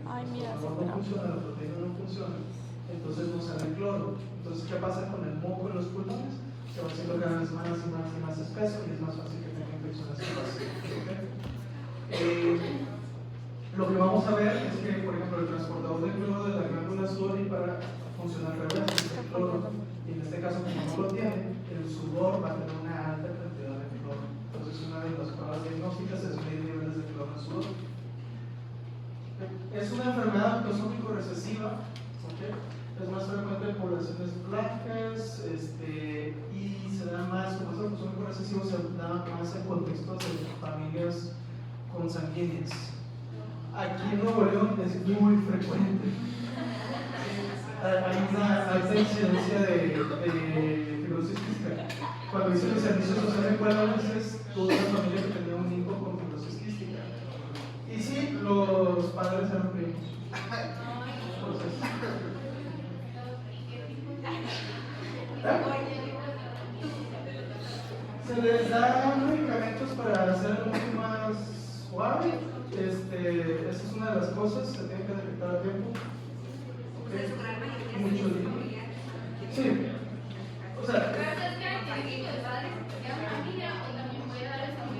Ay, mira,
transportador no funciona, la proteína no funciona, entonces no sale cloro. Entonces, ¿qué pasa con el moco en los pulmones? Se va haciendo cada vez más y más y más espeso y es más fácil que tenga infecciones hepáticas. Lo que vamos a ver es que, por ejemplo, el transportador de cloro de la glándula sudorípara funciona al revés, es el cloro, y en este caso, como no lo tiene, el sudor va a tener una alta cantidad de cloro. Entonces, una de las pruebas diagnósticas es medir niveles de cloro en sudor. Es una enfermedad autosómico recesiva, ¿okay? Es más frecuente en poblaciones blancas y se da más, como es autosómico recesivo, se da más en contextos de familias consanguíneas. Aquí en Nuevo León es muy frecuente. Hay una alta incidencia de fibrosis quística. Cuando hice mi servicio social en Guadalupe, tuve una familia que tenía un hijo con fibrosis quística. Y sí, los padres eran primos. Entonces, se les da medicamentos para hacer el mundo más suave. Esa es una de las cosas, se tiene que detectar a tiempo.
Entonces, su gran mayoría
Mucho
es
dinero.
familiar.
Sí. O sea,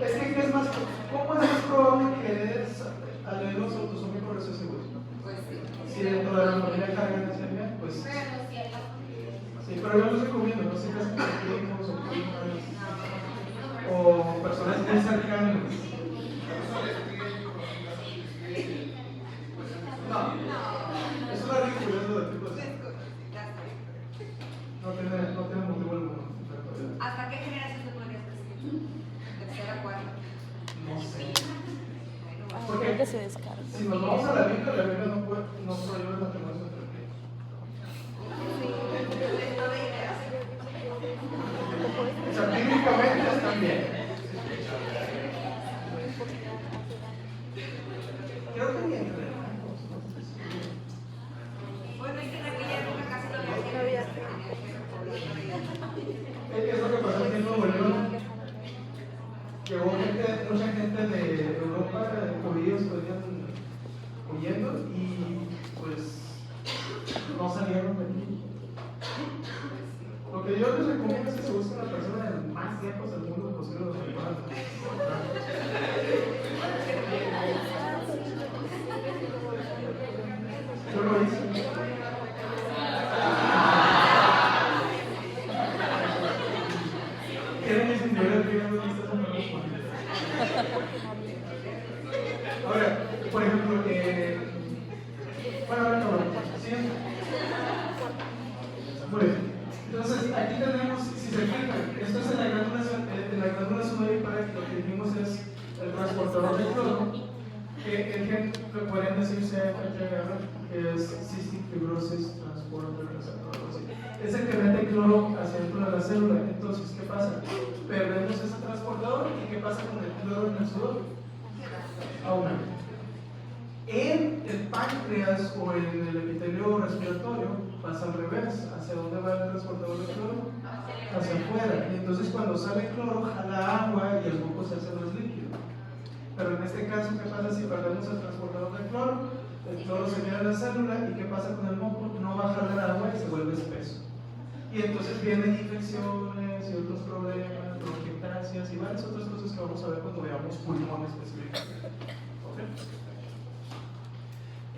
es que ¿qué es más, ¿cómo es más probable que eres alelos autosómicos recesivos?
Pues sí.
Si dentro de la familia cargan ese gen, pues sí, pero yo los recomiendo, no sé qué hacen con primos o primas o personas muy cercanas. No, es una ridiculez de tipo de... No tiene motivo alguno.
¿Hasta qué generación te podrías decir? ¿Tercera, cuarta?
No sé.
Ay,
Porque
creo que se descarga.
si nos vamos a la Biblia no prohíbe el matrimonio entre primos. O sea, bíblicamente están bien. Creo que ni entre hermanos, ¿no?
Bueno, es que en aquella época casi no había gente.
Es lo que pasó aquí en Nuevo León. Llegó mucha gente de Europa, judíos que venían huyendo y pues no salieron de aquí. Lo que yo les recomiendo es que se busquen una persona de más lejos del mundo posible los separados. Yo lo hice. ¿Quieren disminuir el riesgo de estas enfermedades políticas? Ahora, por ejemplo, bueno, ahora no, ¿sí? Muy bien. Entonces, aquí tenemos, si se fijan, esto es en la glándula sudorípara, lo que dijimos es el transportador de cloro, que el gen que podrían decir CFTR, que es Cystic Fibrosis Transporter Receptor, algo así. Es el que mete cloro hacia dentro de la célula. Entonces, ¿qué pasa? Perdemos ese transportador y ¿qué pasa con el cloro en el sudor? Aumenta. En el páncreas o en el epitelio respiratorio pasa al revés. ¿Hacia dónde va el transportador de cloro? Hacia afuera. Y entonces cuando sale cloro jala agua y el moco se hace más líquido. Pero en este caso, ¿qué pasa si perdemos el transportador de cloro? El cloro se queda en la célula y ¿qué pasa con el moco? No va a jalar agua y se vuelve espeso. Y entonces vienen infecciones y otros problemas, bronquiectasias y varias otras cosas que vamos a ver cuando veamos pulmón específicamente. ¿Okay?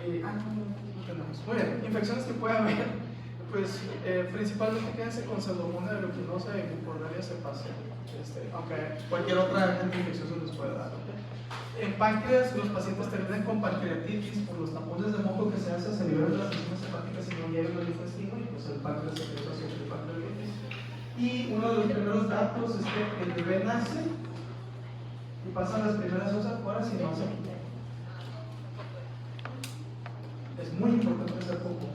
No tenemos. Muy bien, infecciones que puede haber, pues principalmente quédense con pseudomonas aeruginosa y mucordalia cepacia, aunque cualquier otra agente infeccioso les puede dar. ¿Okay? En páncreas, los pacientes terminan con pancreatitis por los tapones de moco que se hacen, se liberan las enzimas hepáticas y no llegan al intestino y pues el páncreas se queda haciendo pancreatitis. Y uno de los primeros datos es que el bebé nace y pasan las primeras 2 horas y no hace popó. Es muy importante hacer popó.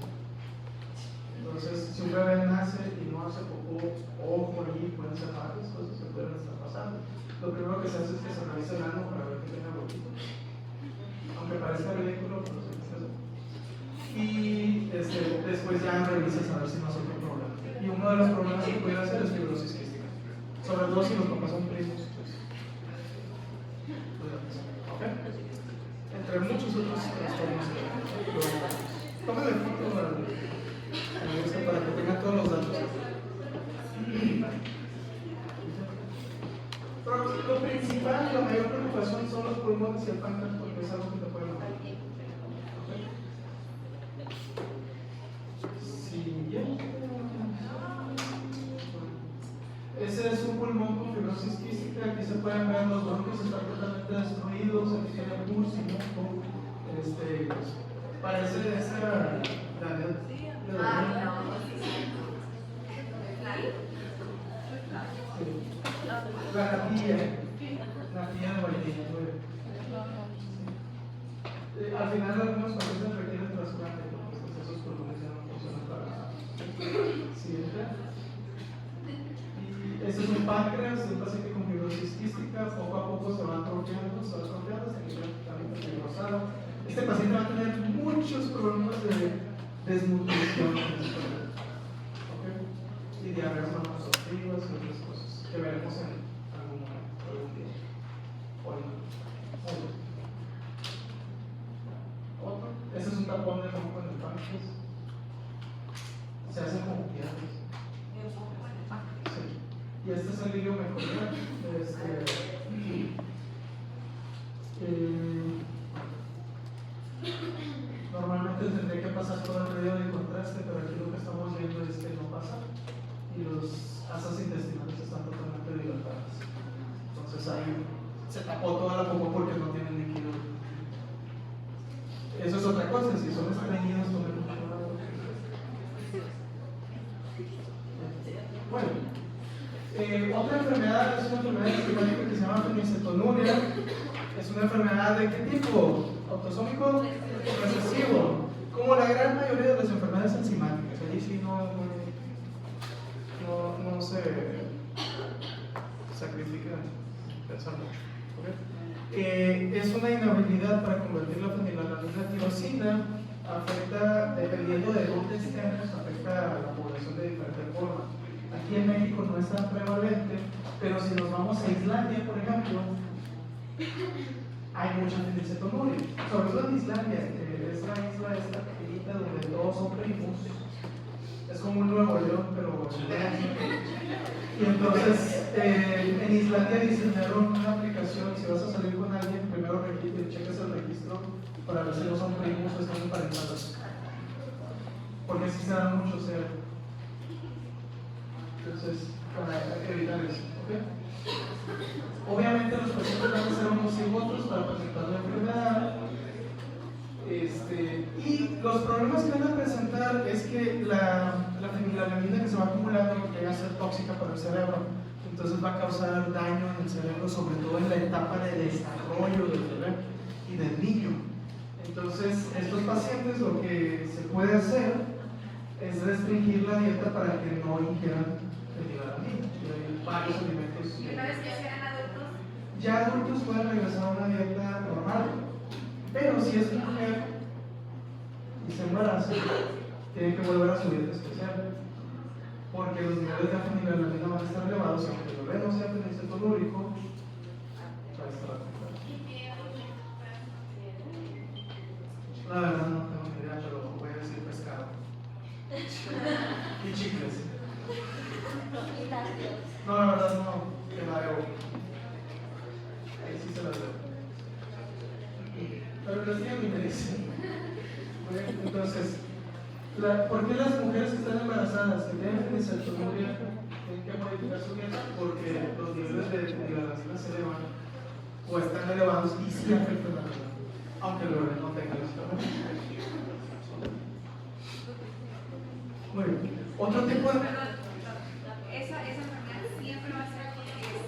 Entonces, si un bebé nace y no hace popó, ojo ahí, pueden ser varias cosas que pueden estar pasando. Lo primero que se hace es que se revisa el ano para ver que tenga huequito. Aunque parezca ridículo, pero se hace. Y después ya revisas a ver si no hay otro problema. Y uno de los problemas que puede hacer es fibrosis quística. Sobre todo si los papás son primos. Pues, ¿ok? Entre muchos otros trastornos. Tómale foto a esto para que tengan todos los datos. Pero lo principal, la mayor preocupación son los pulmones y el páncreas, porque es algo que te puede matar. Ese es un pulmón con fibrosis quística. Aquí se pueden ver los bronquios están totalmente destruidos. Aquí tiene pus y moco. Pues, parece esa la natilla de vainilla. Al final algunos pacientes requieren trasplante porque pues, esos pulmones ya no funcionan para nada. Siguiente. Este es un páncreas, un paciente con fibrosis quística, poco a poco se va atrofiando, hasta que prácticamente fibrosado. Este paciente va a tener muchos problemas de desnutrición, ¿okay? Y diarreas no absortivas y otras cosas que veremos en algún día. Hoy no. Otro. Este es un tapón de moco en el páncreas. Se hacen como piedras. Y este es el lirio mejorial. Normalmente tendría que pasar todo el medio de contraste, pero aquí lo que estamos viendo es que no pasa y los asas intestinales están totalmente dilatadas. Entonces ahí se tapó toda la popó porque no tienen líquido. Eso es otra cosa, si son estreñidos, tomen mucho agua. Bueno. Otra enfermedad es una enfermedad sistemática que se llama fenilcetonuria. Es una enfermedad de qué tipo? Autosómico recesivo. Como la gran mayoría de las enfermedades enzimáticas. Allí sí no se sacrifican pensar mucho. ¿Okay? Es una inhabilidad para convertir la fenilalanina tirosina. Afecta, dependiendo de dónde estemos, afecta a la población de diferente forma. Aquí en México no es tan prevalente, pero si nos vamos a Islandia, por ejemplo, hay mucha fenilcetonuria. Sobre todo en Islandia, que es la isla esta pequeñita donde todos son primos. Es como un Nuevo León, pero y entonces en Islandia diseñaron una aplicación. Si vas a salir con alguien, primero cheques el registro para ver si no son primos o están emparentados. Porque así se dan mucho cero. Entonces, para evitar eso, ¿ok? Obviamente los pacientes van a ser homocigotos para presentar la enfermedad. Y los problemas que van a presentar es que la fenilalanina que se va acumulando llega a ser tóxica para el cerebro. Entonces va a causar daño en el cerebro, sobre todo en la etapa de desarrollo del bebé y del niño. Entonces, estos pacientes lo que se puede hacer es restringir la dieta para que no ingieran fenilalanina. Y hay varios alimentos.
¿Y una vez que sean adultos?
Ya adultos pueden regresar a una dieta normal, pero si es mujer y se embaraza, tiene que volver a su dieta especial, porque los niveles de fenilalanina van a estar elevados y aunque el bebé no sea fenilcetonúrico, va a estar afectado. La verdad no tengo ni idea, pero voy a decir pescado. Y chicles. No, la verdad no, que la debo. Ahí sí se la debo. Pero les digo mi medicina. Entonces, ¿por qué las mujeres que están embarazadas, que tienen fenilcetonuria, tienen que modificar su dieta? Porque los niveles de fenilalanina se elevan o están elevados y sí afectan a la vida, aunque el bebé no tenga los problemas. Muy bien. Otro tipo de...
Esa enfermedad siempre va a ser porque es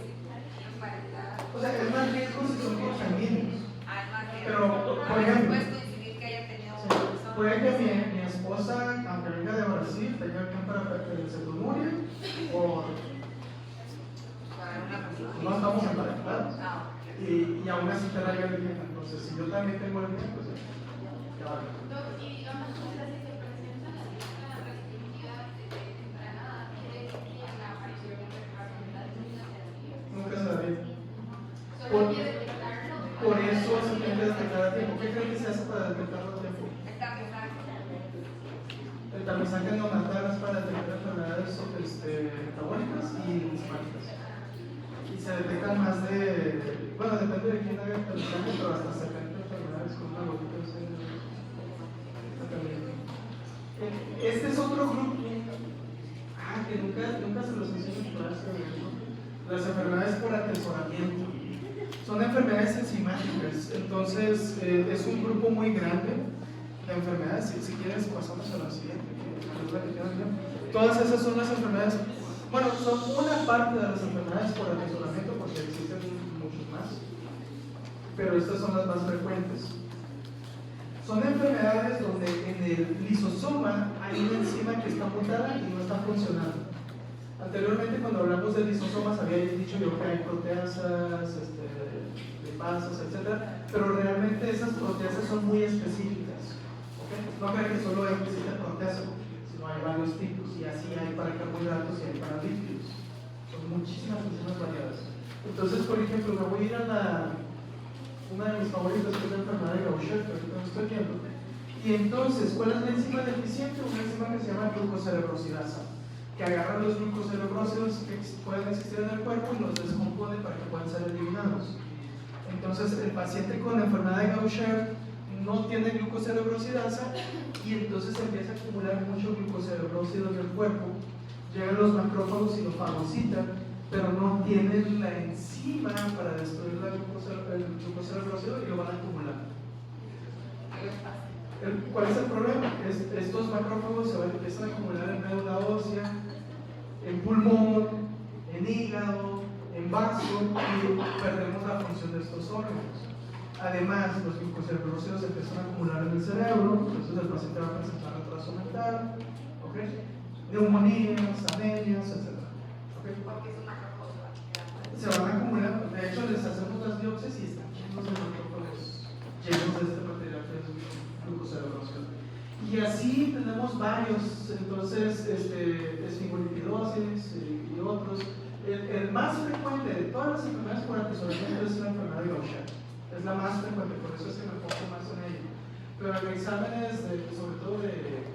emparentada.
O sea, es más riesgo si son consanguíneos. Pero, por ejemplo,
puedes coincidir que haya tenido
puede que mi esposa, aunque venga de Brasil, tenga fenilcetonuria o no estamos emparentados. Y aún así te la lleva el bien. Entonces, si yo también tengo el bien, pues ya vale. Nunca sabía. Por eso ¿qué creen que se hace para detectarlo a tiempo?
El tamizaje.
El tamizaje neonatal es para detectar enfermedades metabólicas y enzimáticas. Y se detectan más de, bueno, depende de quién haga el tamizaje, pero hasta 70 enfermedades con una gotita de sangre. Este es otro grupo que nunca se los enseño en clase. Las enfermedades por atesoramiento. Son enfermedades enzimáticas, entonces es un grupo muy grande de enfermedades. Si quieres, pasamos a la siguiente. Todas esas son las enfermedades, bueno, son una parte de las enfermedades por atesoramiento, porque existen muchos más, pero estas son las más frecuentes. Son enfermedades donde en el lisosoma hay una enzima que está mutada y no está funcionando. Anteriormente, cuando hablamos de lisosomas, había dicho yo que hay proteasas, lipasas, etc. Pero realmente esas proteasas son muy específicas. ¿Okay? No crean que solo existe proteasa, sino hay varios tipos, y así hay para carbohidratos y hay para lípidos. Son muchísimas enzimas variadas. Entonces, por ejemplo, me voy a ir a una de mis favoritas, que es la enfermedad de Gaucher, que ahorita no estoy viendo. Y entonces, ¿cuál es la enzima deficiente? Una enzima que se llama glucocerebrosidasa, que agarra los glucocerebrósidos que pueden existir en el cuerpo y los descompone para que puedan ser eliminados. Entonces, el paciente con la enfermedad de Gaucher no tiene glucocerebrosidasa y entonces empieza a acumular mucho glucocerebrósido en el cuerpo. Llegan los macrófagos y lo fagocitan, pero no tienen la enzima para destruir el glucocerebrósido y lo van a acumular. ¿Cuál es el problema? Estos macrófagos se empiezan a acumular en médula ósea, en pulmón, en hígado, en vaso, y perdemos la función de estos órganos. Además, los glucocerebrósidos se empiezan a acumular en el cerebro, entonces el paciente va a presentar retraso mental, ¿okay? Neumonías, anemias, etc. ¿Okay?
Porque es una cosa.
Se van a acumular, de hecho les hacemos las biopsias y están llenos de macrófagos, llenos de este material que es glucocerebrósido. Y así tenemos varios, entonces, esfingolipidosis y otros. El más frecuente de todas las enfermedades por atesoramiento es la enfermedad de Gaucher. Es la más frecuente, por eso es que me enfoco más en ella. Pero en exámenes, sobre todo de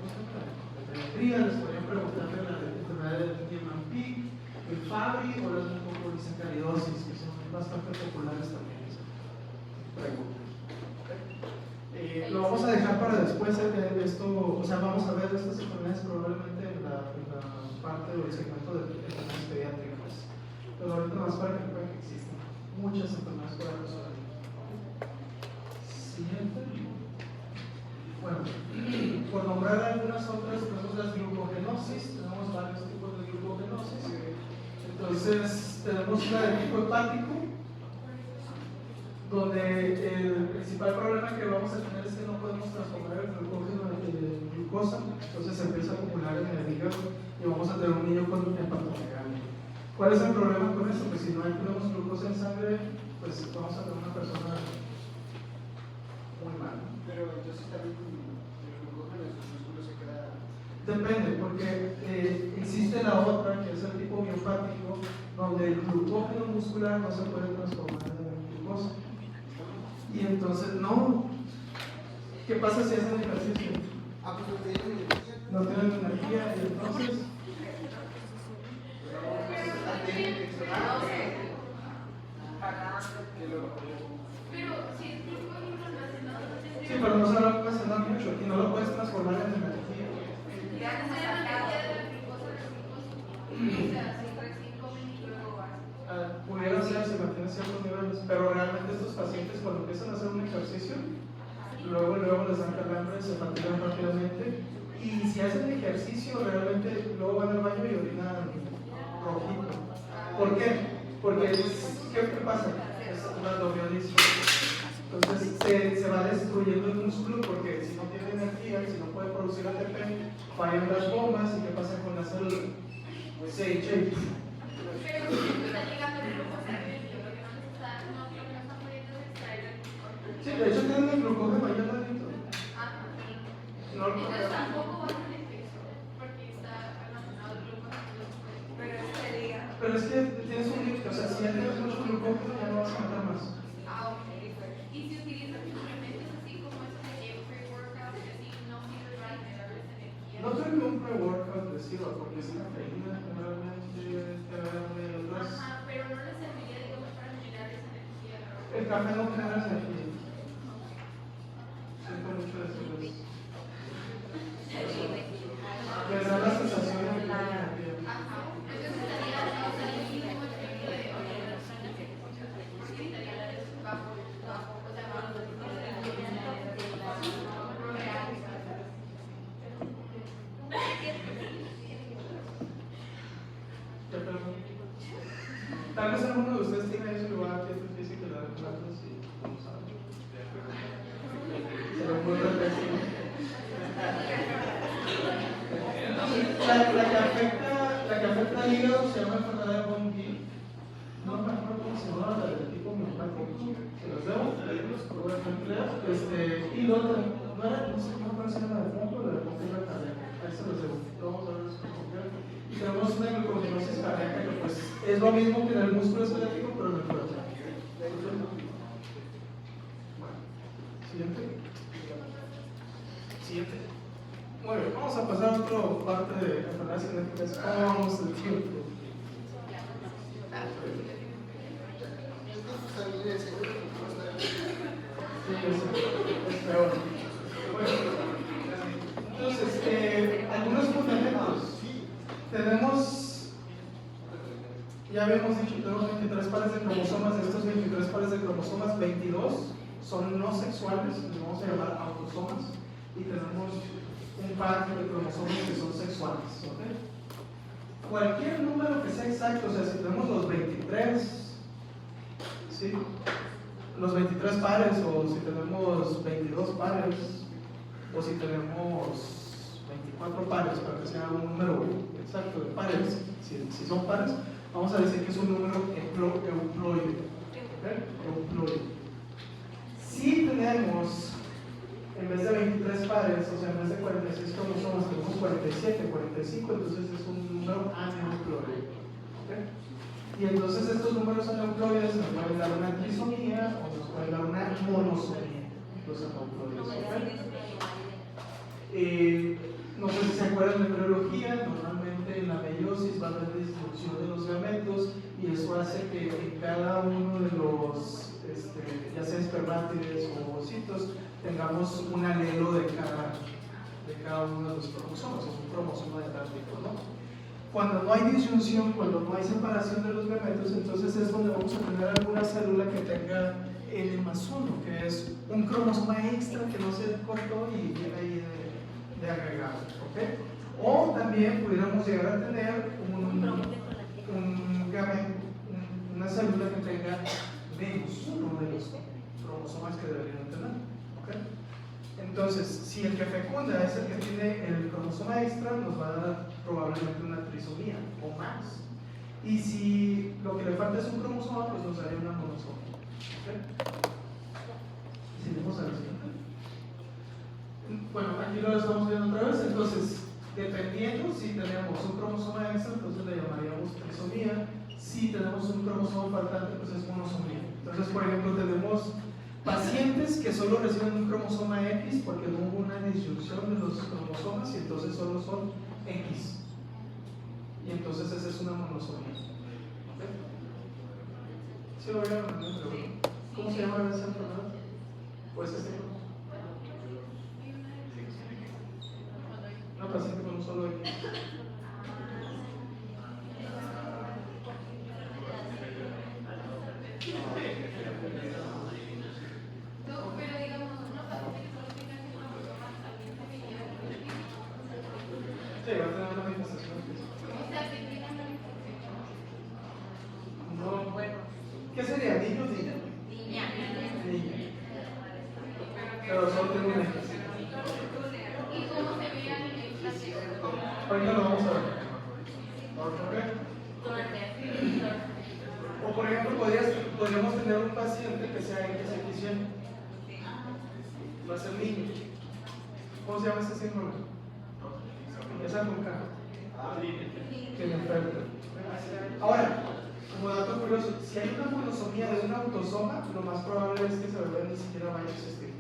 pediatría, les podrían preguntar de la enfermedad de Niemann-Pick, el Fabry o las mucopolisacaridosis, que son bastante populares también. Lo vamos a dejar para después esto, o sea, vamos a ver estas enfermedades probablemente en la parte del segmento de enfermedades pediátricas. Pero ahorita más para que vean que existen muchas enfermedades por atesoramiento. Siguiente. Bueno, por nombrar algunas otras, tenemos las glucogenosis, tenemos varios tipos de glucogenosis. Entonces, tenemos una de tipo hepático, donde el principal problema que vamos a tener es que no podemos transformar el glucógeno en glucosa, entonces se empieza a acumular en el hígado y vamos a tener un niño con hepatomegalia. ¿Cuál es el problema con eso? Pues si no tenemos glucosa en sangre, pues vamos a tener una persona muy mal.
Pero entonces también el glucógeno de sus músculos se queda.
Depende, porque existe la otra, que es el tipo miopático, donde el glucógeno muscular no se puede transformar en glucosa. Y entonces, no. ¿Qué pasa si hacen ejercicio?
Pues no tienen energía.
No tienen energía y entonces.
Pero si es glucógeno almacenado,
Sí, pero no se lo puedes cenar mucho y no lo puedes transformar en energía.
ya no se da la idea de la glucosa de glucosa. O sea, si recién comen y luego van.
Pudiera ser si mantiene ciertos niveles, pero realmente estos pacientes cuando empiezan a hacer un ejercicio, luego les dan calambre, se fatigan rápidamente y si hacen ejercicio realmente luego van al baño y orinan rojito. ¿Por qué? Porque ¿qué pasa? Es una domiolisis. Entonces se va destruyendo el músculo porque si no tiene energía, si no puede producir ATP, fallan las bombas y ¿qué pasa con la célula? Se echa y
Pero si está llegando el glucosa, lo que no está pudiendo es extraer el glucógeno.
sí, de hecho tienen el glucógeno allá adentro. No lo
Entonces tampoco bajan de peso, porque está almacenado el glucógeno.
Pero este día.
Pero es que tienes un límite, o sea, si ya tienes mucho glucógeno ya no vas a matar más.
Ok. Y si utilizan suplementos así como
sirva, porque es cafeína, generalmente, otras.
Ajá, pero no le serviría, digamos, para generar esa energía.
El café no genera energía. Siento mucho decirles. Me da la sensación de que tiene energía.
Ajá, entonces estaría, o sea, el mismo efecto de bajo, o sea, bajo
Tal vez alguno de ustedes tiene eso y va a fiesta física y le da clases y no sabe. Se lo puedo decir. La que afecta al hígado se llama enfermedad de Von Gil. No me acuerdo cómo se llama, la del tipo miopático. Se los debo, por ejemplo. Y luego, no era, no sé cómo se llama de fondo, la de fondo cardíaca. Ahí se los debo. Vamos a ver eso. Y tenemos una glucogenosis cardíaca que pues es lo mismo que en el músculo esquelético, pero en el corazón. Bueno, siguiente. Muy bien, vamos a pasar a otra parte de enfermedades genéticas. ¿Cómo vamos el tiempo? Sí, es peor. Bueno, entonces, algunos fundamentos. Tenemos, ya habíamos dicho, tenemos 23 pares de cromosomas. De estos 23 pares de cromosomas, 22 son no sexuales, los vamos a llamar autosomas, y tenemos un par de cromosomas que son sexuales. ¿Okay? Cualquier número que sea exacto, o sea, si tenemos los 23, ¿sí? Los 23 pares, o si tenemos 22 pares, o si tenemos 24 pares, para que sea un número exacto de pares, si son pares, vamos a decir que es un número euploide. ¿Okay? Euploide. Si tenemos, en vez de 23 pares, o sea, en vez de 46 cromosomas, tenemos 47, 45, entonces es un número aneuploide. ¿Okay? Y entonces estos números aneuploides nos pueden dar una trisomía o nos pueden dar una monosomía. Los aneuploides. ¿Okay? No sé si se acuerdan de embriología, normalmente en la meiosis va a haber distribución de los gametos y eso hace que en cada uno de los, ya sea espermátides o ocitos, tengamos un alelo de cada uno de los cromosomas, un cromosoma de tal tipo, ¿no? Cuando no hay disyunción, cuando no hay separación de los gametos, entonces es donde vamos a tener alguna célula que tenga N+1, que es un cromosoma extra que no se cortó y viene ahí de agregado, ¿ok? O también pudiéramos llegar a tener una célula que tenga menos uno de los cromosomas que deberían tener, ¿ok? Entonces, si el que fecunda es el que tiene el cromosoma extra, nos va a dar probablemente una trisomía o más. Y si lo que le falta es un cromosoma, pues nos daría una monosomía, ¿ok? Seguimos a la siguiente. Bueno, aquí lo estamos viendo otra vez. Entonces, dependiendo si tenemos un cromosoma extra, entonces le llamaríamos trisomía. Si tenemos un cromosoma faltante, pues es monosomía. Entonces, por ejemplo, tenemos pacientes que solo reciben un cromosoma X porque no hubo una disyunción de los cromosomas y entonces solo son X. Y entonces esa es una monosomía. ¿Okay? ¿Sí lo vieron? ¿Cómo se llama esa enfermedad? Pues una paciente con un solo X.
Pero digamos, una paciente que solo tenga ese cromosoma también debería
Sí, va a tener una manifestación física.
o sea, que tenga una infección.
No, bueno. ¿Qué sería? ¿Niño o niña?
Niña.
Niña. Pero solo tengo una X.
¿Y cómo se veía en el placebo?
Ahorita lo vamos a ver. ¿Ok? O por ejemplo, podríamos tener un paciente que sea XXY. Va a ser niño. ¿Cómo se llama ese síndrome? Empieza con K. Que me enferma. Ahora, como dato curioso, si hay una monosomía de un autosoma, lo más probable es que ese bebé ni siquiera vaya a existir.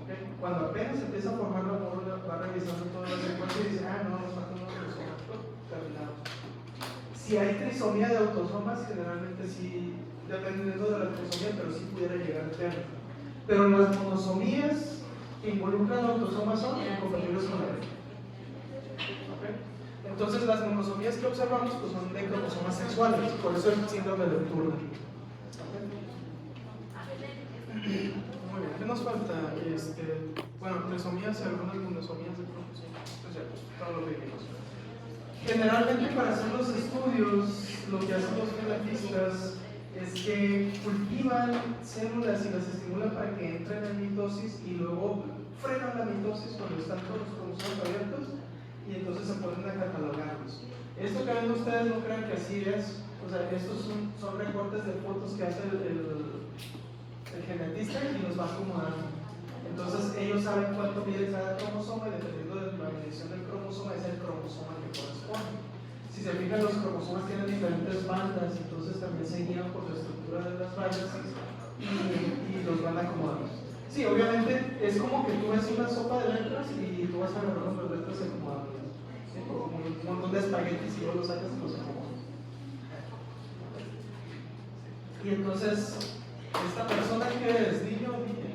¿Ok? ¿Okay? Cuando apenas empieza a formar la módula, va revisando toda la secuencia y dice, no, nos falta un cromosoma, terminamos. Si hay trisomía de autosomas, generalmente sí, dependiendo de la trisomía, pero sí pudiera llegar a término. Pero las monosomías que involucran autosomas son incompatibles con la ley. ¿Okay? Entonces las monosomías que observamos pues, son de cromosomas sexuales, por eso el síndrome de Turner. ¿Okay? Muy bien, ¿qué nos falta? Bueno, trisomías y algunas monosomías de cromosomas. O sea, todo lo que vimos. Generalmente para hacer los estudios, lo que hacen los genetistas es que cultivan células y las estimulan para que entren en mitosis y luego frenan la mitosis cuando están todos los cromosomas abiertos y entonces se ponen a catalogarlos. Esto que ven ustedes no crean que así es, o sea, estos son recortes de fotos que hace el genetista y los va acomodando. Entonces ellos saben cuánto mide cada cromosoma y dependiendo de la medición del cromosoma es el cromosoma que corresponde. Si se fijan, los cromosomas tienen diferentes bandas, entonces también se guían por la estructura de las bandas y los van acomodando. Sí, obviamente es como que tú ves una sopa de letras y tú vas agarrando las letras y acomodándolas. ¿Sí? Como un montón de espaguetis y luego los sacas y los acomodas. Y entonces, ¿esta persona qué es? ¿Niño o niña?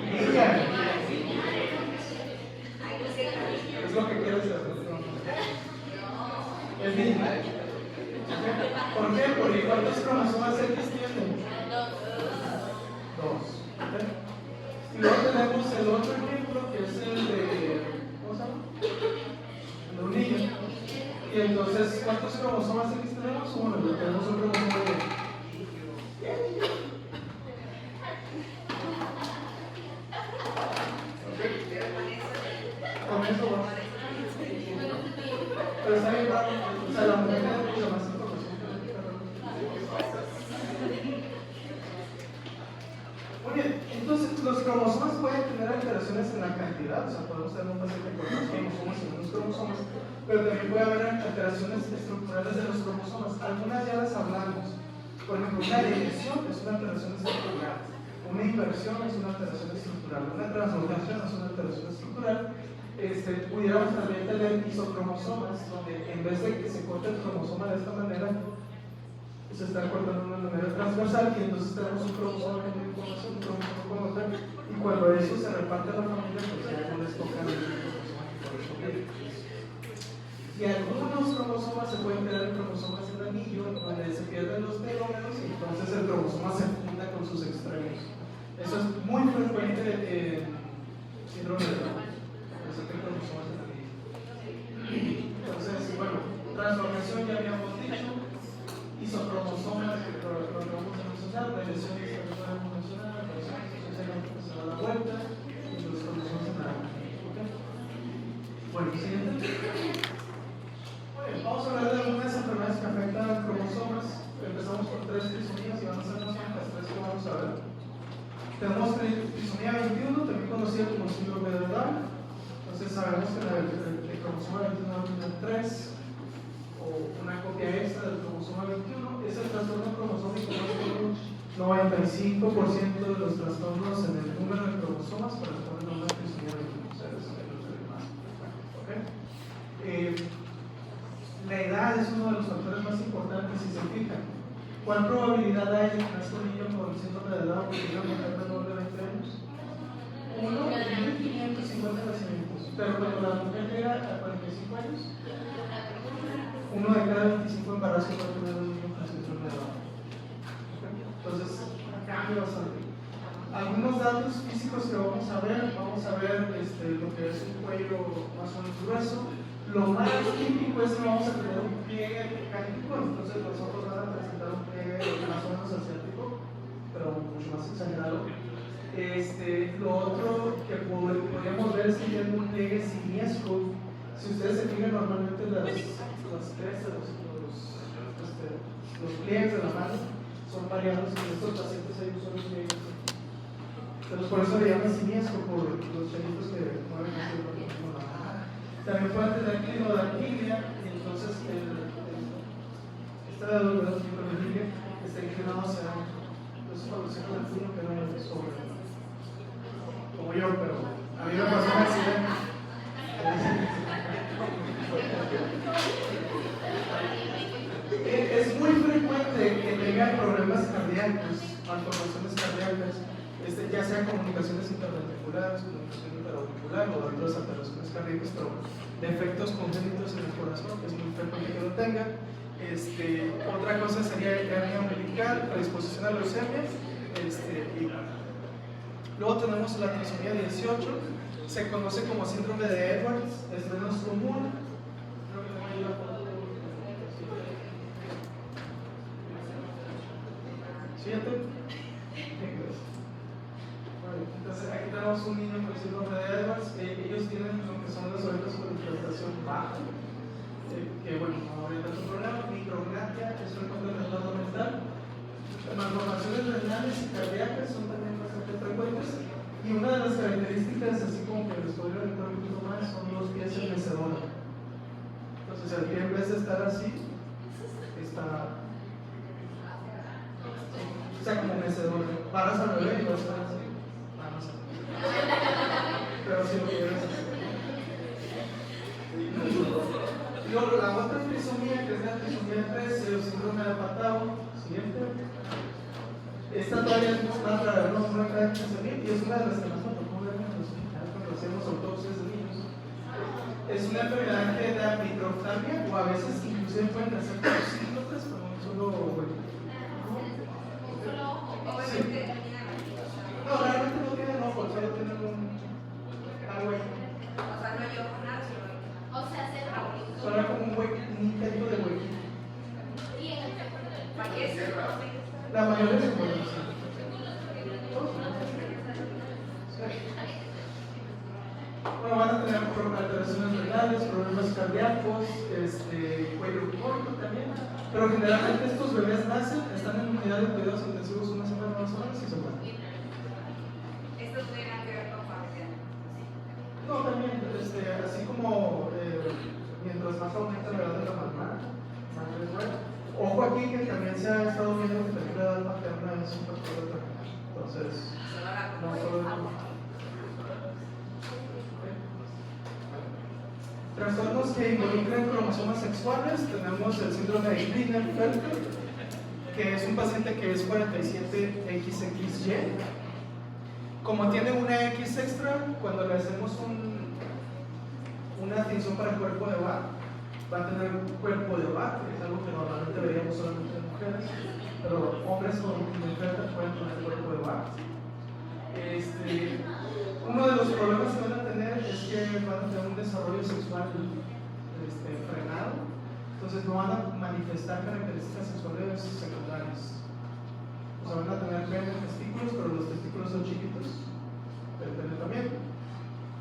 Niña. Es lo que quieres hacer. Es niña. ¿Por qué? Porque ¿cuántos cromosomas X tienen? 2. ¿Okay? Y luego tenemos el otro ejemplo que es el de, ¿cómo se llama? El de un niño. Y entonces, ¿cuántos cromosomas X tenemos? Uno, tenemos un cromosoma de con eso va. Pero está bien raro, o sea, la mujer tiene mucha más información que la chica. Muy bien, entonces los cromosomas pueden tener alteraciones en la cantidad, o sea, podemos tener un paciente con más cromosomas y menos cromosomas, pero también puede haber alteraciones estructurales de los cromosomas. Algunas ya las hablamos. Por ejemplo, una deleción es una alteración estructural, una inversión es una alteración estructural, una translocación es una alteración estructural. Pudiéramos también tener isocromosomas, donde en vez de que se corte el cromosoma de esta manera, se está cortando de una manera transversal y entonces tenemos un cromosoma con una información, un cromosoma con otra, y cuando eso se reparte a la familia, pues ya no les toca el cromosoma que corresponde. Y algunos cromosomas se pueden quedar en cromosomas en anillo, donde se pierden los telómeros y entonces el cromosoma se funda con sus extremos. Eso es muy frecuente en síndrome de Down. Entonces, bueno, transformación ya habíamos dicho, isocromosomas que lo vamos a mencionar, deleciones que no podemos mencionar, que se da la vuelta y los cromosomas en la ¿okay? Bueno, siguiente. Bueno, vamos a hablar de algunas enfermedades que afectan a cromosomas. Empezamos con 3 trisomías y van a ser las únicas 3 que vamos a ver. Tenemos trisomía 21, también conocida como síndrome de Down. Entonces sabemos que el cromosoma 21 tiene 3 o una copia extra del cromosoma 21. Es el trastorno cromosómico más común. 95% de los trastornos en el número de cromosomas corresponden a una trisomía 21. O sea, es el más frecuente. La edad es uno de los factores más importantes si se fijan. ¿Cuál probabilidad hay de que nazca un niño con síndrome de Down que tenga una mujer menor de 20 años? 1 en 1550 nacimientos. Pero cuando la mujer llega a 45 años, 1 de cada 25 embarazos va a tener un niño con síndrome de Down. Entonces, cambia bastante. Algunos datos físicos que vamos a ver lo que es un cuello más o menos grueso. Lo más típico es que vamos a tener un pliegue mecánico, entonces los ojos van a presentar un pliegue más o menos asiático, pero mucho más exagerado. Lo otro que podríamos ver es que tiene un pliegue simiesco. Si ustedes se fijan, normalmente las crestas, los pliegues de la mano son variados y en estos pacientes hay un solo pliegue. Entonces, por eso le llaman simiesco, por los chelitos que mueven así con la mano. También pueden tener clinodactilia, y entonces este dedo está inclinado hacia Eso cuando se con el puño que no es sobre. Como yo, pero a mí me pasó un accidente. Es muy frecuente que tengan problemas cardíacos, malformaciones cardíacas, ya sean comunicaciones interventriculares, comunicación interauricular o otras alteraciones cardíacas, pero defectos congénitos en el corazón, que es muy frecuente que lo tengan. Otra cosa sería hernia umbilical, predisposición a leucemia, y luego tenemos la trisomía 18, se conoce como síndrome de Edwards, es menos común. Creo que no hay la foto. Siguiente. Bueno, entonces aquí tenemos un niño con síndrome de Edwards. Ellos tienen lo que son las orejas con hidratación baja, que bueno, no habría tanto problema. Micrognatia es un entorno del entorno mental. Malformaciones renales y cardíacas son también bastante frecuentes. Y una de las características, así como que les podría orientar un poquito más, son los pies en mecedora. Entonces, el pie en vez de estar así, está. O sea, como mecedora. Paras al bebé y lo estás así. No sé. Pero si lo quieres hacer. Y luego la otra trisomía, que es la trisomía 13, o síndrome de Patau. Siguiente. Esta todavía es más rara, no una cara que se ve, y es una de las que más me tocó ver en el hospital cuando hacemos autopsias de niños. Es una enfermedad que da microftalmia, o a veces inclusive pueden hacer como síntomas, como un solo ojo. Sí. No, realmente no tienen ojos, solo tienen algo ahí.
O sea, no hay ojo nada, sino.
O sea, se
Suena como un intento de huequito.
y en el
Fallece.
La mayoría se pueden hacer. Bueno, van a tener alteraciones renales, problemas cardíacos, cuello corto también. Pero generalmente estos bebés nacen, están en unidad de cuidados intensivos una semana más o menos y se mueren.
Esto tiene que ver con familia.
No, también, así como mientras más aumenta la edad de la mamá, más les muere. Ojo aquí que también se ha estado viendo que también la edad materna es un factor determinante. Entonces, no solo trastornos que involucran cromosomas sexuales, tenemos el síndrome de Klinefelter, que es un paciente que es 47XXY. Como tiene una X extra, cuando le hacemos una tinción para el cuerpo de Bach, va a tener un cuerpo de Bach, que es algo que normalmente veríamos solamente en mujeres, pero hombres con Klinefelter pueden tener cuerpo de Bach. Uno de los problemas que van a tener es que van a tener un desarrollo sexual frenado, entonces no van a manifestar características sexuales secundarias. O sea, van a tener pene en testículos, pero los testículos son chiquitos, pero pene también.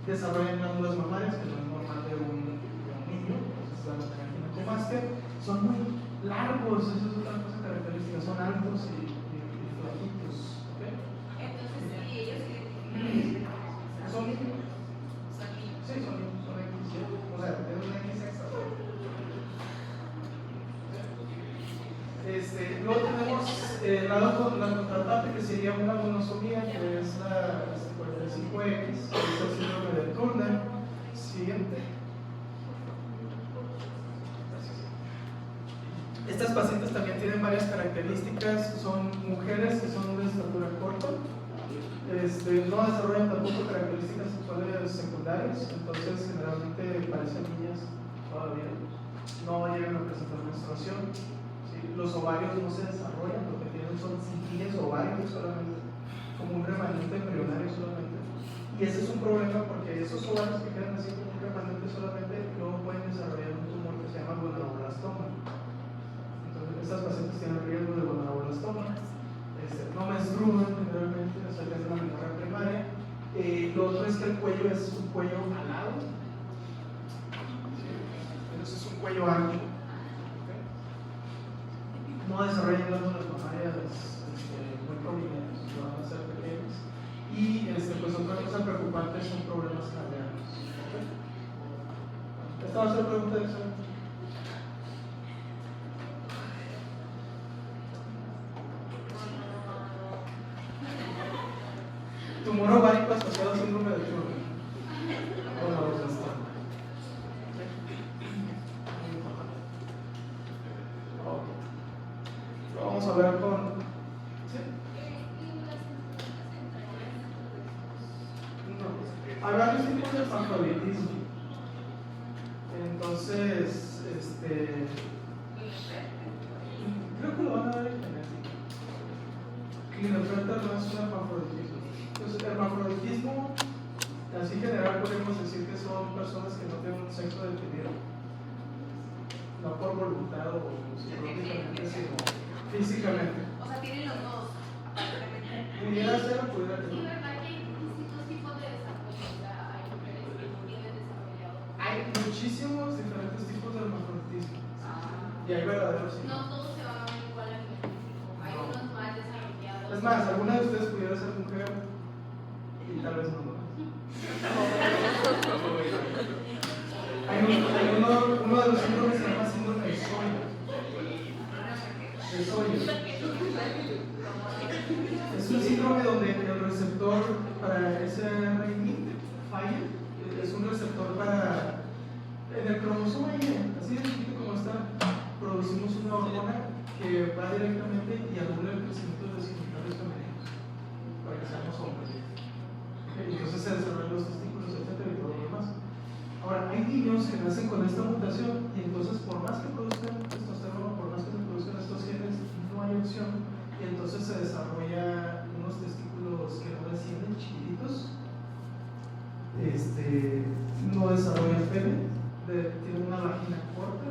Desarrollan glándulas mamarias, que no es normal de un niño, entonces van a tener ginecomastia. Son muy largos, eso es otra cosa característica, son altos y flaquitos. ¿Okay?
Entonces, sí, ellos
Son niños. Sí, son niños, son X. O sea, tienen una X extra. Luego tenemos la contraparte, que sería una monosomía, que es la 45X, que es el síndrome de Turner. Siguiente. Estas pacientes también tienen varias características, son mujeres que son de estatura corta. No desarrollan tampoco características sexuales secundarias, entonces generalmente parecen niñas todavía, no llegan a presentar menstruación, ¿sí? Los ovarios no se desarrollan, lo que tienen son cilios ovarios solamente, como un remanente embrionario solamente, y ese es un problema porque esos ovarios que quedan así como un remanente solamente luego pueden desarrollar un tumor que se llama gonadoblastoma. Entonces estas pacientes tienen riesgo de gonadoblastoma. No menstruan generalmente, o sea, tienen una menorrea primaria. Lo otro es que el cuello es un cuello alado, ¿sí? Entonces es un cuello ancho. ¿Okay? No desarrollan glándulas mamarias muy prominentes, no van a ser pequeñas. Y pues otra cosa preocupante son problemas cardíacos. ¿Okay? Esta va a ser pregunta de examen. Tumor ovárico asociado a síndrome de Turner. Con la orgasmo. Vamos a ver con. ¿Sí? No. Hay varios tipos de hermafroditismo. Entonces, creo que lo van a ver en genética. Klinefelter no es un hermafroditismo. Entonces, hermafroditismo, así general, podemos decir que son personas que no tienen un sexo definido. No por voluntad o psicológicamente, sino físicamente.
O sea, tienen los dos.
Pudiera ser o pudiera
Sí,
ser.
¿verdad que hay distintos tipos de desarrollo? O sea, hay mujeres que no tienen desarrollado.
Hay muchísimos diferentes tipos de hermafroditismo. Y hay verdaderos y
No
no.
todos se van a ver igual a nivel físico. Hay
No.
unos más desarrollados.
Es más, alguna de ustedes pudiera ser mujer y tal vez no. Uno de los síndromes se llama síndrome de Sawyer. Es un síndrome donde el receptor para ese RNA falla. Es un receptor para. En el cromosoma Y, así de chiquito como está, producimos una hormona que va directamente y anula el crecimiento de los genitales femeninos para que seamos hombres. Entonces se desarrollan los testículos, etcétera, y todo lo demás. Ahora, hay niños que nacen con esta mutación y entonces por más que produzcan testosterona, por más que se produzcan estos genes, no hay opción y entonces se desarrolla unos testículos que no descienden, chiquititos. No desarrolla el pene, tiene una vagina corta.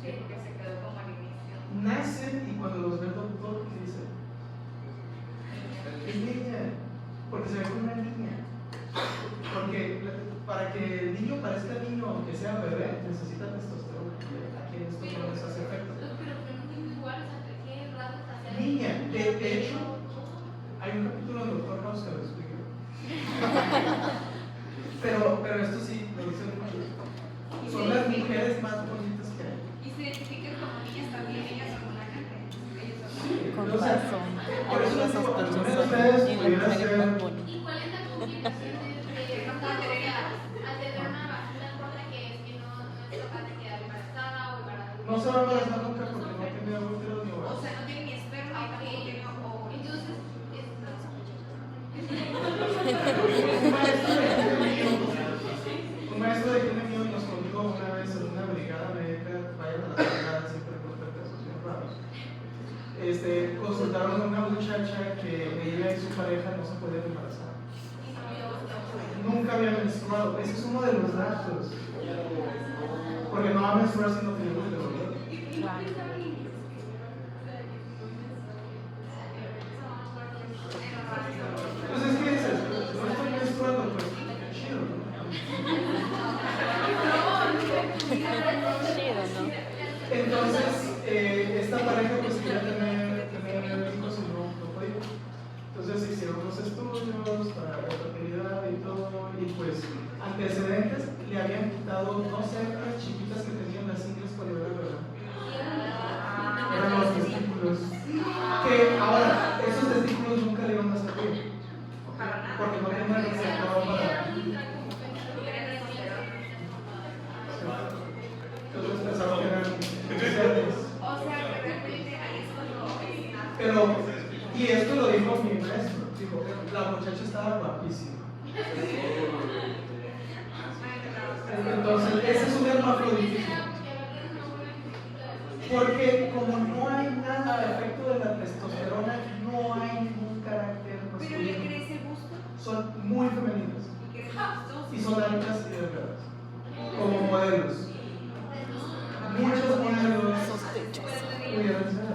Sí, porque se quedó como al inicio.
Nacen y cuando los ve el doctor, ¿qué dice? Es niña, porque se ve como una niña. Porque para que el niño parezca niño, aunque sea bebé, necesita testosterona. Aquí en estos no les hace efecto.
Pero no igual, o sea, ¿qué rasgos faciales?
Niña, de hecho, hay un capítulo del Doctor House que lo explica. pero esto sí, lo dicen muchos. Son las mujeres más bonitas que hay.
Y se identifican como niñas también, ellas hormonalmente. Ellos
Sí,
Con
o sea,
razón.
por eso les digo, algunos de ustedes pudieran ser.
¿Y cuál es la complicación de no tener al tener una vagina corta que es que no es capaz de quedar embarazada o embarazada?
No se va a embarazar nunca porque no tiene útero ni
O
ovario.
sea, no tiene ni esperma y tampoco tiene óvulos.
Entonces,
Un maestro de higiene mío nos contó una vez en una brigada médica, vayan a la brigada siempre con casos bien raros. Consultaron a una muchacha que ella y su pareja no se podían embarazar. Nunca había menstruado. Ese es uno de los datos. Porque no va a menstruar si no tiene útero, ¿verdad? Entonces, ¿qué dices? No estoy menstruando, pues chido, ¿no?
Chido, ¿no?
Entonces, esta pareja pues quería tener hijos y no podía. Entonces se hicieron los estudios para la fertilidad y todo, y pues antecedentes le habían quitado dos células chiquitas que tenían las ingles para llevar el bebé. Eran los testículos. Que ahora, esos testículos nunca le iban a servir. Porque no tenían receptor para. Entonces pensaron que eran especiales.
O sea, que realmente ahí es cuando
Pero, y esto lo dijo mi maestro, dijo, la muchacha estaba guapísima. Entonces, ese es un hermafroditismo. Porque como no hay nada de efecto de la testosterona, no hay ningún carácter
pero le
masculino.
crece el busto
Son muy femeninas
y crece el busto.
y son altas y delgadas, como modelos. Muchos modelos pudieran ser.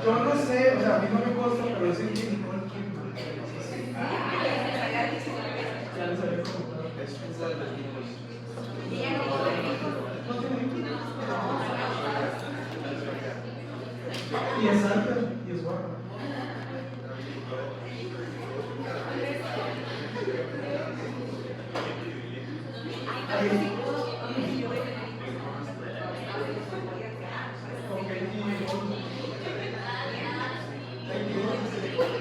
Yo no sé, o sea, a mí no me consta, pero dicen que Nicole Kidman. Ya les había comentado.
Y ella no puede tener hijos.
No tiene hijos. Y es alta y es guapa. Ok, y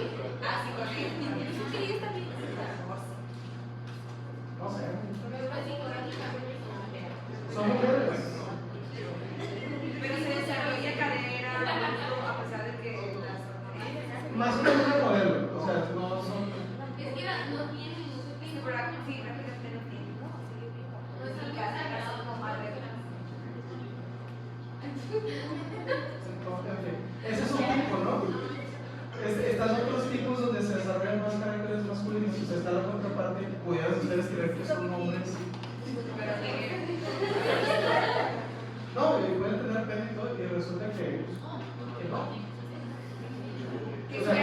Ese es un tipo, ¿no? Están otros tipos donde se desarrollan más caracteres masculinos. O sea, está la contraparte, pudieran ustedes creer que son hombres. No, y pueden tener pene y todo, y resulta que no. O sea,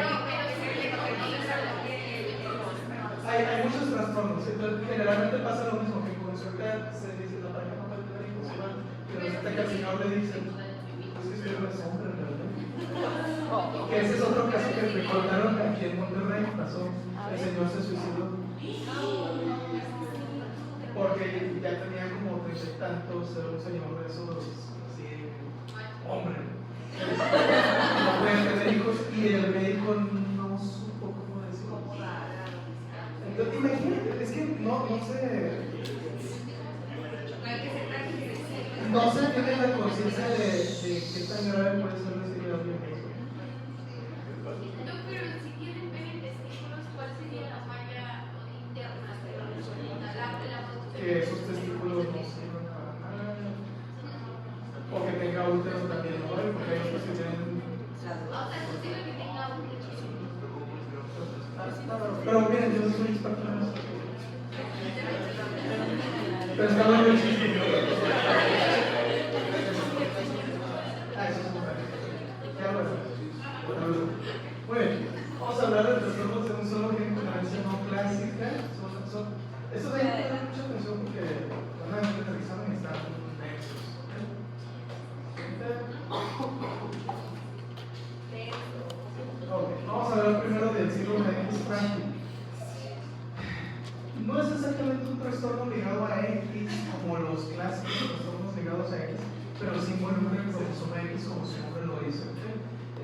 hay muchos trastornos. Entonces, generalmente pasa lo mismo, que con suerte se dice la pareja no puede tener hijos, y resulta que al señor le dicen, pues que usted no es hombre, ¿verdad? Que ese es otro caso que me contaron aquí en Monterrey, pasó, el señor se suicidó. Porque ya tenía como 30 y tantos, un señor de esos, así, hombre. No pueden tener hijos y el médico no supo cómo decirlo. Entonces, imagínate, es que no se tiene la conciencia de qué tan grave puede ser recibir a alguien.
No, pero si tienen pene en testículos, ¿cuál sería la falla interna?
Que esos testículos no sirven para nada. O que tenga útero también, ¿no? Porque hay otros que tienen.
O sea, es posible que tenga útero.
Pero miren, yo no soy experto en eso. Pero está hablando de chiste. Eso es un problema. Ya lo ves. Muy bien, vamos a hablar de trastornos de un solo gen con herencia no clásica. Eso de ahí me da mucha atención porque van a ver el examen y están nexos. Ok, vamos a hablar primero del síndrome de X-Franklin. No es exactamente un trastorno ligado a X como los clásicos trastornos ligados a X, pero sí involucra el cromosoma X como su nombre lo dice.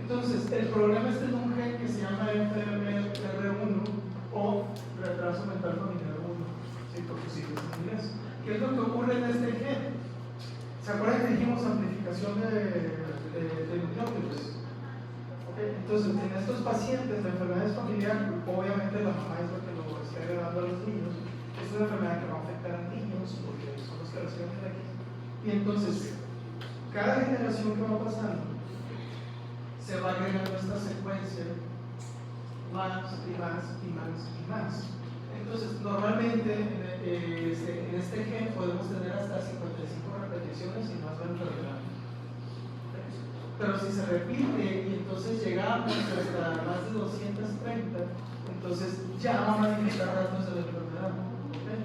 Entonces, el problema está en un gen que se llama FMR1 o retraso mental familiar 1, ¿sí? Porque sí, es en inglés. ¿Qué es lo que ocurre en este gen? ¿Se acuerdan que dijimos amplificación de nucleótidos? Entonces, en estos pacientes, la enfermedad es familiar, obviamente la mamá es la que lo está heredando a los niños. Es una enfermedad que va a afectar a niños porque son los que reciben el X. Y entonces, cada generación que va pasando, se va agregando esta secuencia más y más y más y más. Entonces, normalmente en este gen podemos tener hasta 55 repeticiones y más la enfermedad. Pero si se repite y entonces llegamos hasta más de 230, entonces ya van a manifestar datos de la enfermedad. ¿Okay?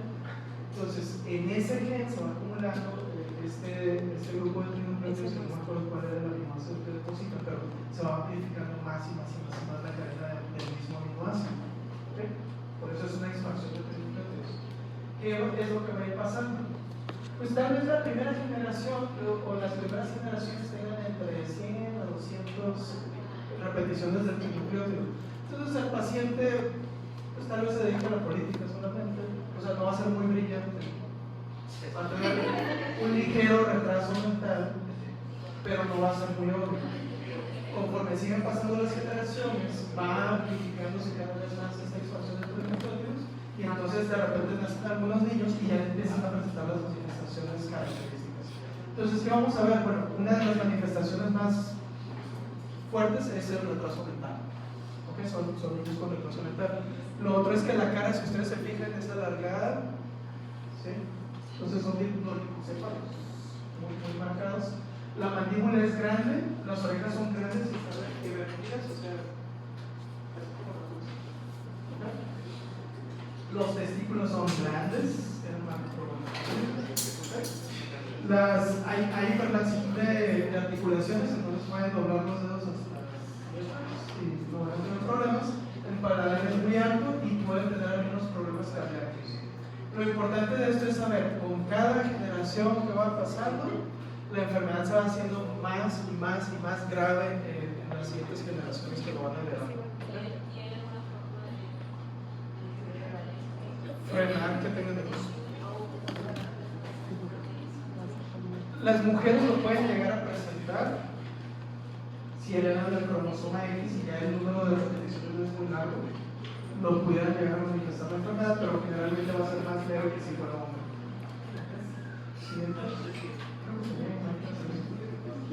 Entonces, en ese gen se va acumulando este grupo de trinucleótidos, que no me acuerdo cuál era el aminoácido que deposita, pero se va amplificando más y más y más y más la cadena del mismo aminoácido. ¿Okay? Por eso es una expansión de trinucleótidos. ¿Qué es lo que va a ir pasando? Pues tal vez la primera generación o las primeras generaciones tengan entre 100 a 200 repeticiones del trinucleótido. Entonces el paciente pues tal vez se dedique a la política solamente, o sea, no va a ser muy brillante, va a tener un ligero retraso mental, pero no va a ser muy obvio. Conforme siguen pasando las generaciones, va amplificándose cada vez más esta expansión de trinucleótidos y entonces de repente nacen algunos niños y ya empiezan a presentar las manifestaciones características. Entonces, ¿qué vamos a ver? Bueno, una de las manifestaciones más fuertes es el retraso mental. ¿Okay? Son niños con retraso mental. Lo otro es que la cara, si ustedes se fijan, es alargada. ¿Sí? Entonces son linfocéfalos muy marcados. La mandíbula es grande, las orejas son grandes y están invertidas, o sea, los testículos son grandes, hay hiperlaxitud de articulaciones, entonces pueden doblar los dedos hasta y no van a tener problemas. El paladar es muy alto y pueden tener algunos problemas cardíacos. Lo importante de esto es saber, con cada generación que va pasando, la enfermedad se va haciendo más y más y más grave en las siguientes generaciones que lo van a heredar. Frenar que tengan de gusto. Las mujeres lo pueden llegar a presentar si heredan el cromosoma X y ya el número de repeticiones es muy largo. Lo pudieran llegar a manifestar la enfermedad, pero generalmente va a ser más leve que si fuera hombre.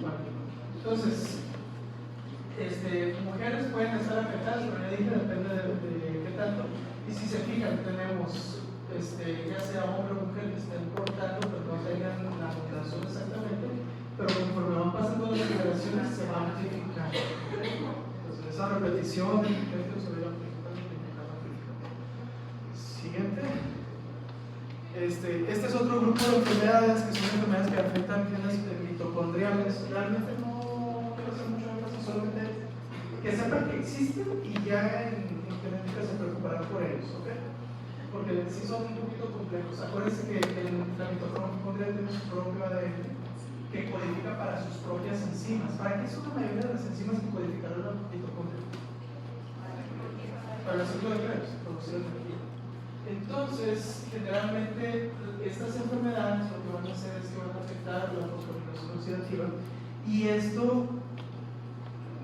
Bueno, Entonces, mujeres pueden estar afectadas, pero ya dije, depende de qué tanto. Y si se fijan, tenemos ya sea hombre o mujer que estén portando, pero no tengan la mutación exactamente, pero conforme van pasando las generaciones se va amplificando. Entonces, esa repetición de efectos se va amplificando. Siguiente. Este es otro grupo de enfermedades que son enfermedades que afectan genes mitocondriales. Realmente no quiero hacer mucho énfasis, solamente que sepan que existen y ya en genética se preocuparán por ellos, ¿ok? Porque sí son un poquito complejos. Acuérdense que la mitocondria tiene su propio ADN que codifica para sus propias enzimas. ¿Para qué son la mayoría de las enzimas que codificarán la mitocondria? Para el ciclo de Krebs, producción de energía. Entonces, generalmente estas enfermedades lo que van a hacer es que van a afectar la fosforilación oxidativa, y esto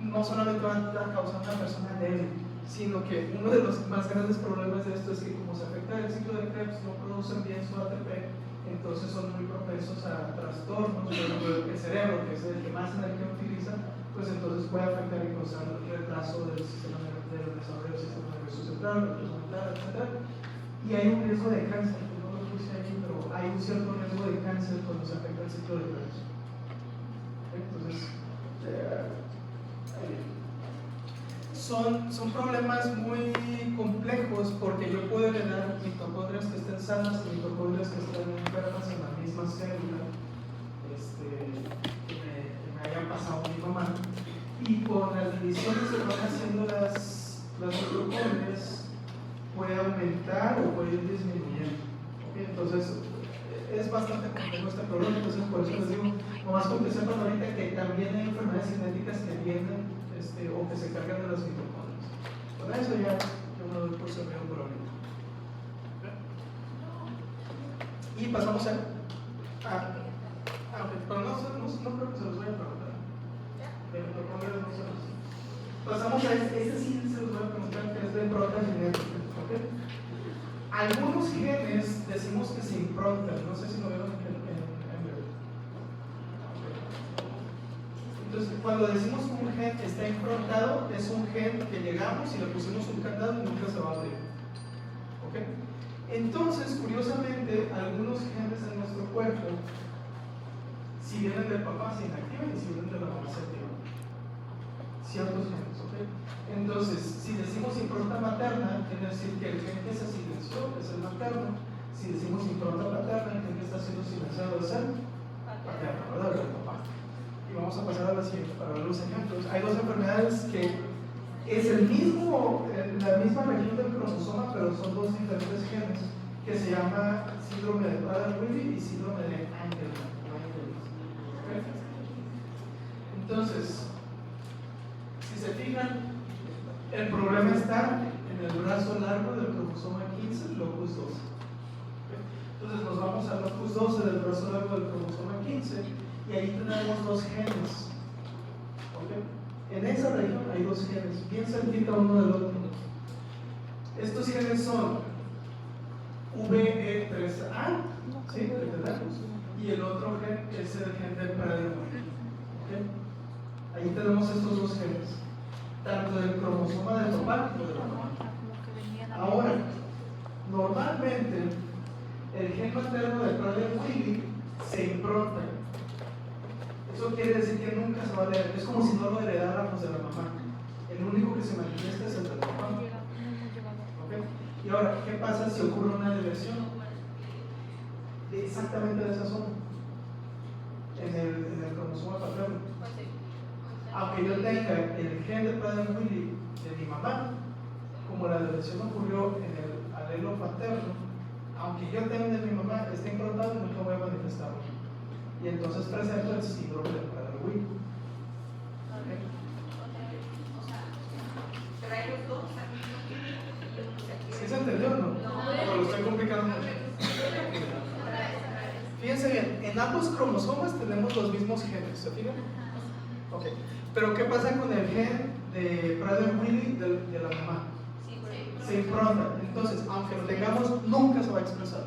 no solamente va a causar una persona débil, sino que uno de los más grandes problemas de esto es que como se afecta el ciclo de Krebs, no producen bien su ATP, entonces son muy propensos a trastornos. Por ejemplo, el cerebro, que es el que más energía utiliza, pues entonces puede afectar y causar retraso del sistema del desarrollo del sistema nervioso central, retraso mental, etc. Y hay un riesgo de cáncer, que no lo puse ahí, pero hay un cierto riesgo de cáncer cuando se afecta el ciclo de Krebs. Entonces, son problemas muy complejos, porque yo puedo heredar mitocondrias que estén sanas y mitocondrias que estén enfermas en la misma célula que me hayan pasado mi mamá, y con las divisiones que van haciendo las mitocondrias puede aumentar o puede ir disminuyendo. ¿Okay? Entonces es bastante complejo este problema. Entonces por eso les digo, nomás con que sepan ahorita que también hay enfermedades genéticas que vienen o que se cargan de las mitocondrias. Con eso ya yo me doy por servido por ahorita. Y pasamos a pero no creo que se los voy a preguntar. De mitocondrias no se los. Pasamos a ese sí se los voy a preguntar, que es de proteogenética. ¿Okay? Algunos genes decimos que se improntan, no sé si lo vieron en Entonces, cuando decimos que un gen está improntado, es un gen que llegamos y le pusimos un candado y nunca se va a abrir. ¿Okay? Entonces, curiosamente, algunos genes en nuestro cuerpo, si vienen del papá, se inactivan, y si vienen de la mamá, se activan. Ciertos genes, ¿ok? Entonces, si decimos impronta materna, quiere decir que el gen que se silenció es el materno. Si decimos impronta paterna, el gen que está siendo silenciado es el paterno, ¿verdad? El papá. Y vamos a pasar a la siguiente para ver los ejemplos. Hay dos enfermedades que es la misma región del cromosoma, pero son dos diferentes genes, que se llama síndrome de Prader-Willi y síndrome de Angelman. ¿Okay? Entonces, si se fijan, el problema está en el brazo largo del cromosoma 15, locus 12. ¿Okay? Entonces nos vamos al locus 12 del brazo largo del cromosoma 15, y ahí tenemos dos genes. ¿Okay? En esa región hay dos genes, bien cerquita uno del otro. Estos genes son VE3A, ¿sí? ¿Lo tenemos? Y el otro gen es el gen de Prader-Willi. ¿Okay? Ahí tenemos estos dos genes, tanto del cromosoma del papá como de la mamá. Ahora, normalmente el gen materno de Prader-Willi se impronta. Eso quiere decir que nunca se va a heredar. Es como si no lo heredáramos de la mamá. El único que se manifiesta es el del papá. ¿Okay? Y ahora, ¿qué pasa si ocurre una depresión? Exactamente de esa zona, en el cromosoma paterno. Aunque yo tenga el gen de Prader-Willi de mi mamá, como la depresión ocurrió en el alelo paterno, aunque yo tenga de mi mamá, esté improntado, nunca voy a manifestarlo. Y entonces presento el síndrome de Prader-Willi. ¿Okay?
Pero hay los dos.
¿Sí se entendió o no? O lo estoy complicando mucho. Fíjense bien, en ambos cromosomas tenemos los mismos genes, ¿se fijan? Ok, pero ¿qué pasa con el gen de Prader-Willi de la mamá? Se impronta, entonces, aunque lo tengamos, nunca se va a expresar.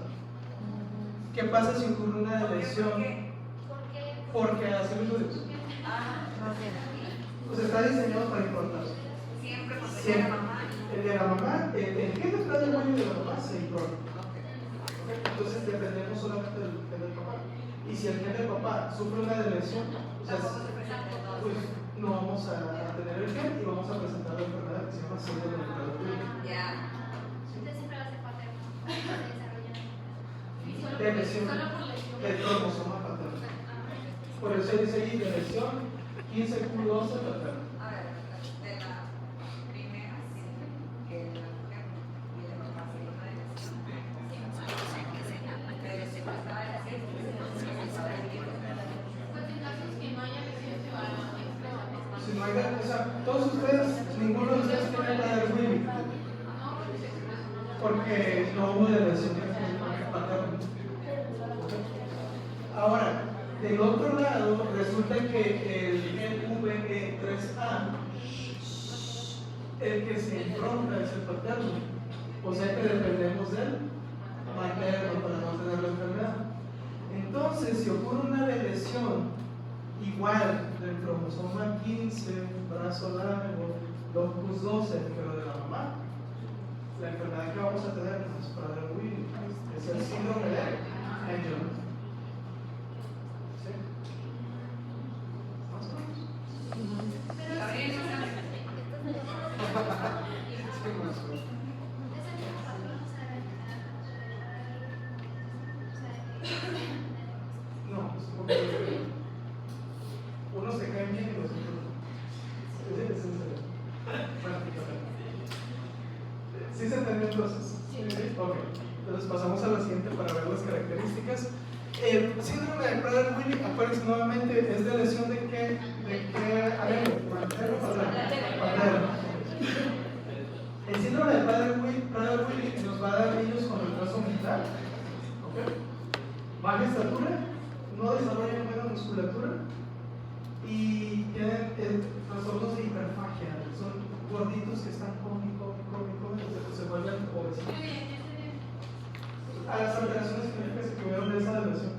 ¿Qué pasa si ocurre una lesión? Porque así lo digo. O sea, está diseñado para improntar.
Siempre cuando
Siempre.
llega mamá.
El de la mamá, el gen de Prader Willi de la mamá se impronta. Entonces dependemos solamente del gen del papá. Y si el gen del papá sufre una lesión, o sea,
Tampoco se presenta todo.
pues no vamos a tener el gen y vamos a presentar la enfermedad que se llama síndrome de Prader Willi.
Ya.
Entonces siempre va a ser paterno. Se desarrolla.
De lesión del cromosoma paterno. Por eso dice ahí de lesión 15q12 paterno.
A ver, de la primera, sí, que la mujer y de los pacientes de lesión. Pero siempre estaba en la ciencia,
Pues en casos que no haya lesión se va a expresar.
Si no hay, o sea, todos ustedes, ninguno de ustedes tiene Prader Willi. Porque no hubo de lesión paterna. Ahora, del otro lado, resulta que el gen VE3A, el que se impronta es el paterno. O sea que dependemos del materno para no tener la enfermedad. Entonces, si ocurre una lesión igual del cromosoma 15, brazo largo, locus 12, pero de la mamá, la enfermedad que vamos a tener no es Prader Willi, es el síndrome de Angelman. ¿Sí? ¿Más o menos?
Pero
Gabriel,
sí,
¿no sabes?
Es que más o menos.
ese mismo patrón, o sea,
No, es un poco diferente. Unos se caen bien y los otros no. Ese es el cerebro. Bueno, ¿sí se entendió entonces? Sí. Ok. Entonces pasamos a la siguiente para ver las características. El síndrome de Prader Willi, acuérdense nuevamente, es de lesión de qué alelo, materno o paterno. El síndrome de Prader Willi nos va a dar niños con retraso mental, ¿ok? Baja estatura, no desarrollan buena musculatura y tienen trastornos de hiperfagia, son gorditos que están cómicos, se vuelven obesos. A las alteraciones genéticas que tuvieron de esa lesión.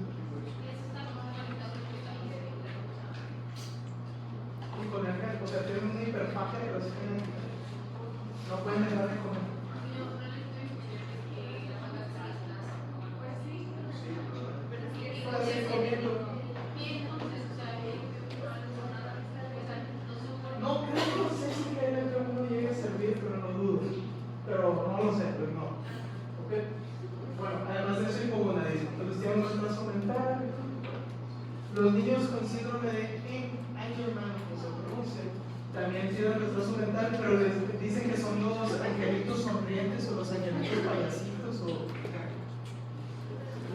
Y con el gen, o sea, tienen una hiperfagia de los genéticos. No pueden dejar de comer. Así comiendo. No creo, no sé si que uno llegue a servir, pero no dudo. Pero no lo sé, pero no. ¿Ok? Bueno, además de eso, hipogonadismo. Entonces tienen un retraso mental. Los niños con síndrome de Angelman, como se pronuncia, también tienen retraso mental, pero les dicen que son los angelitos sonrientes o los angelitos payasitos.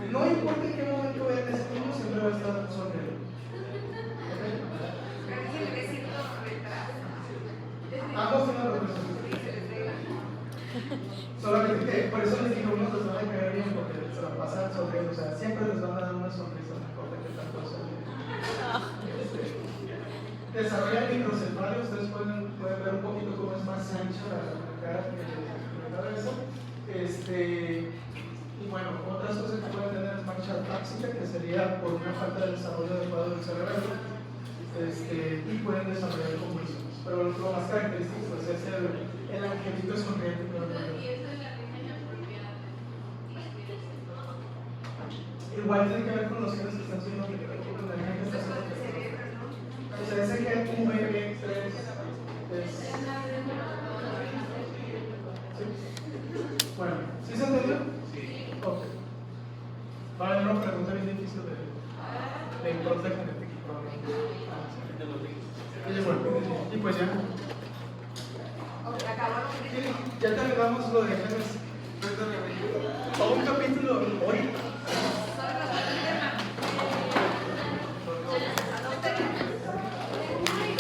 No importa en qué momento vean ese niño, siempre va a estar sonriendo.
Pero que se le ve cierto retraso.
Ambos tienen retraso. Solamente que por eso les digo, unos les van a caer bien porque se la pasan sonriendo, o sea, siempre les van a dar una sonrisa, no importa qué tanto sea. Desarrollan microcefalia, ustedes pueden ver un poquito cómo es más ancha la cara que la cabeza. Y bueno, otras cosas que pueden tener es mancha táxica, que sería por una falta de desarrollo adecuado del cerebro, y pueden desarrollar convulsiones. Pero lo más característico es el angelito sonriente. Igual tiene que ver con los genes que están siendo afectados con el gen que está siendo afectado. O sea, ese gen VB3 es... ¿Sí? Bueno, ¿sí se entendió? Sí. Ok. Va a haber una pregunta bien difícil de impronta genética. Y pues ya. Ya terminamos lo de genes. Todo un capítulo hoy.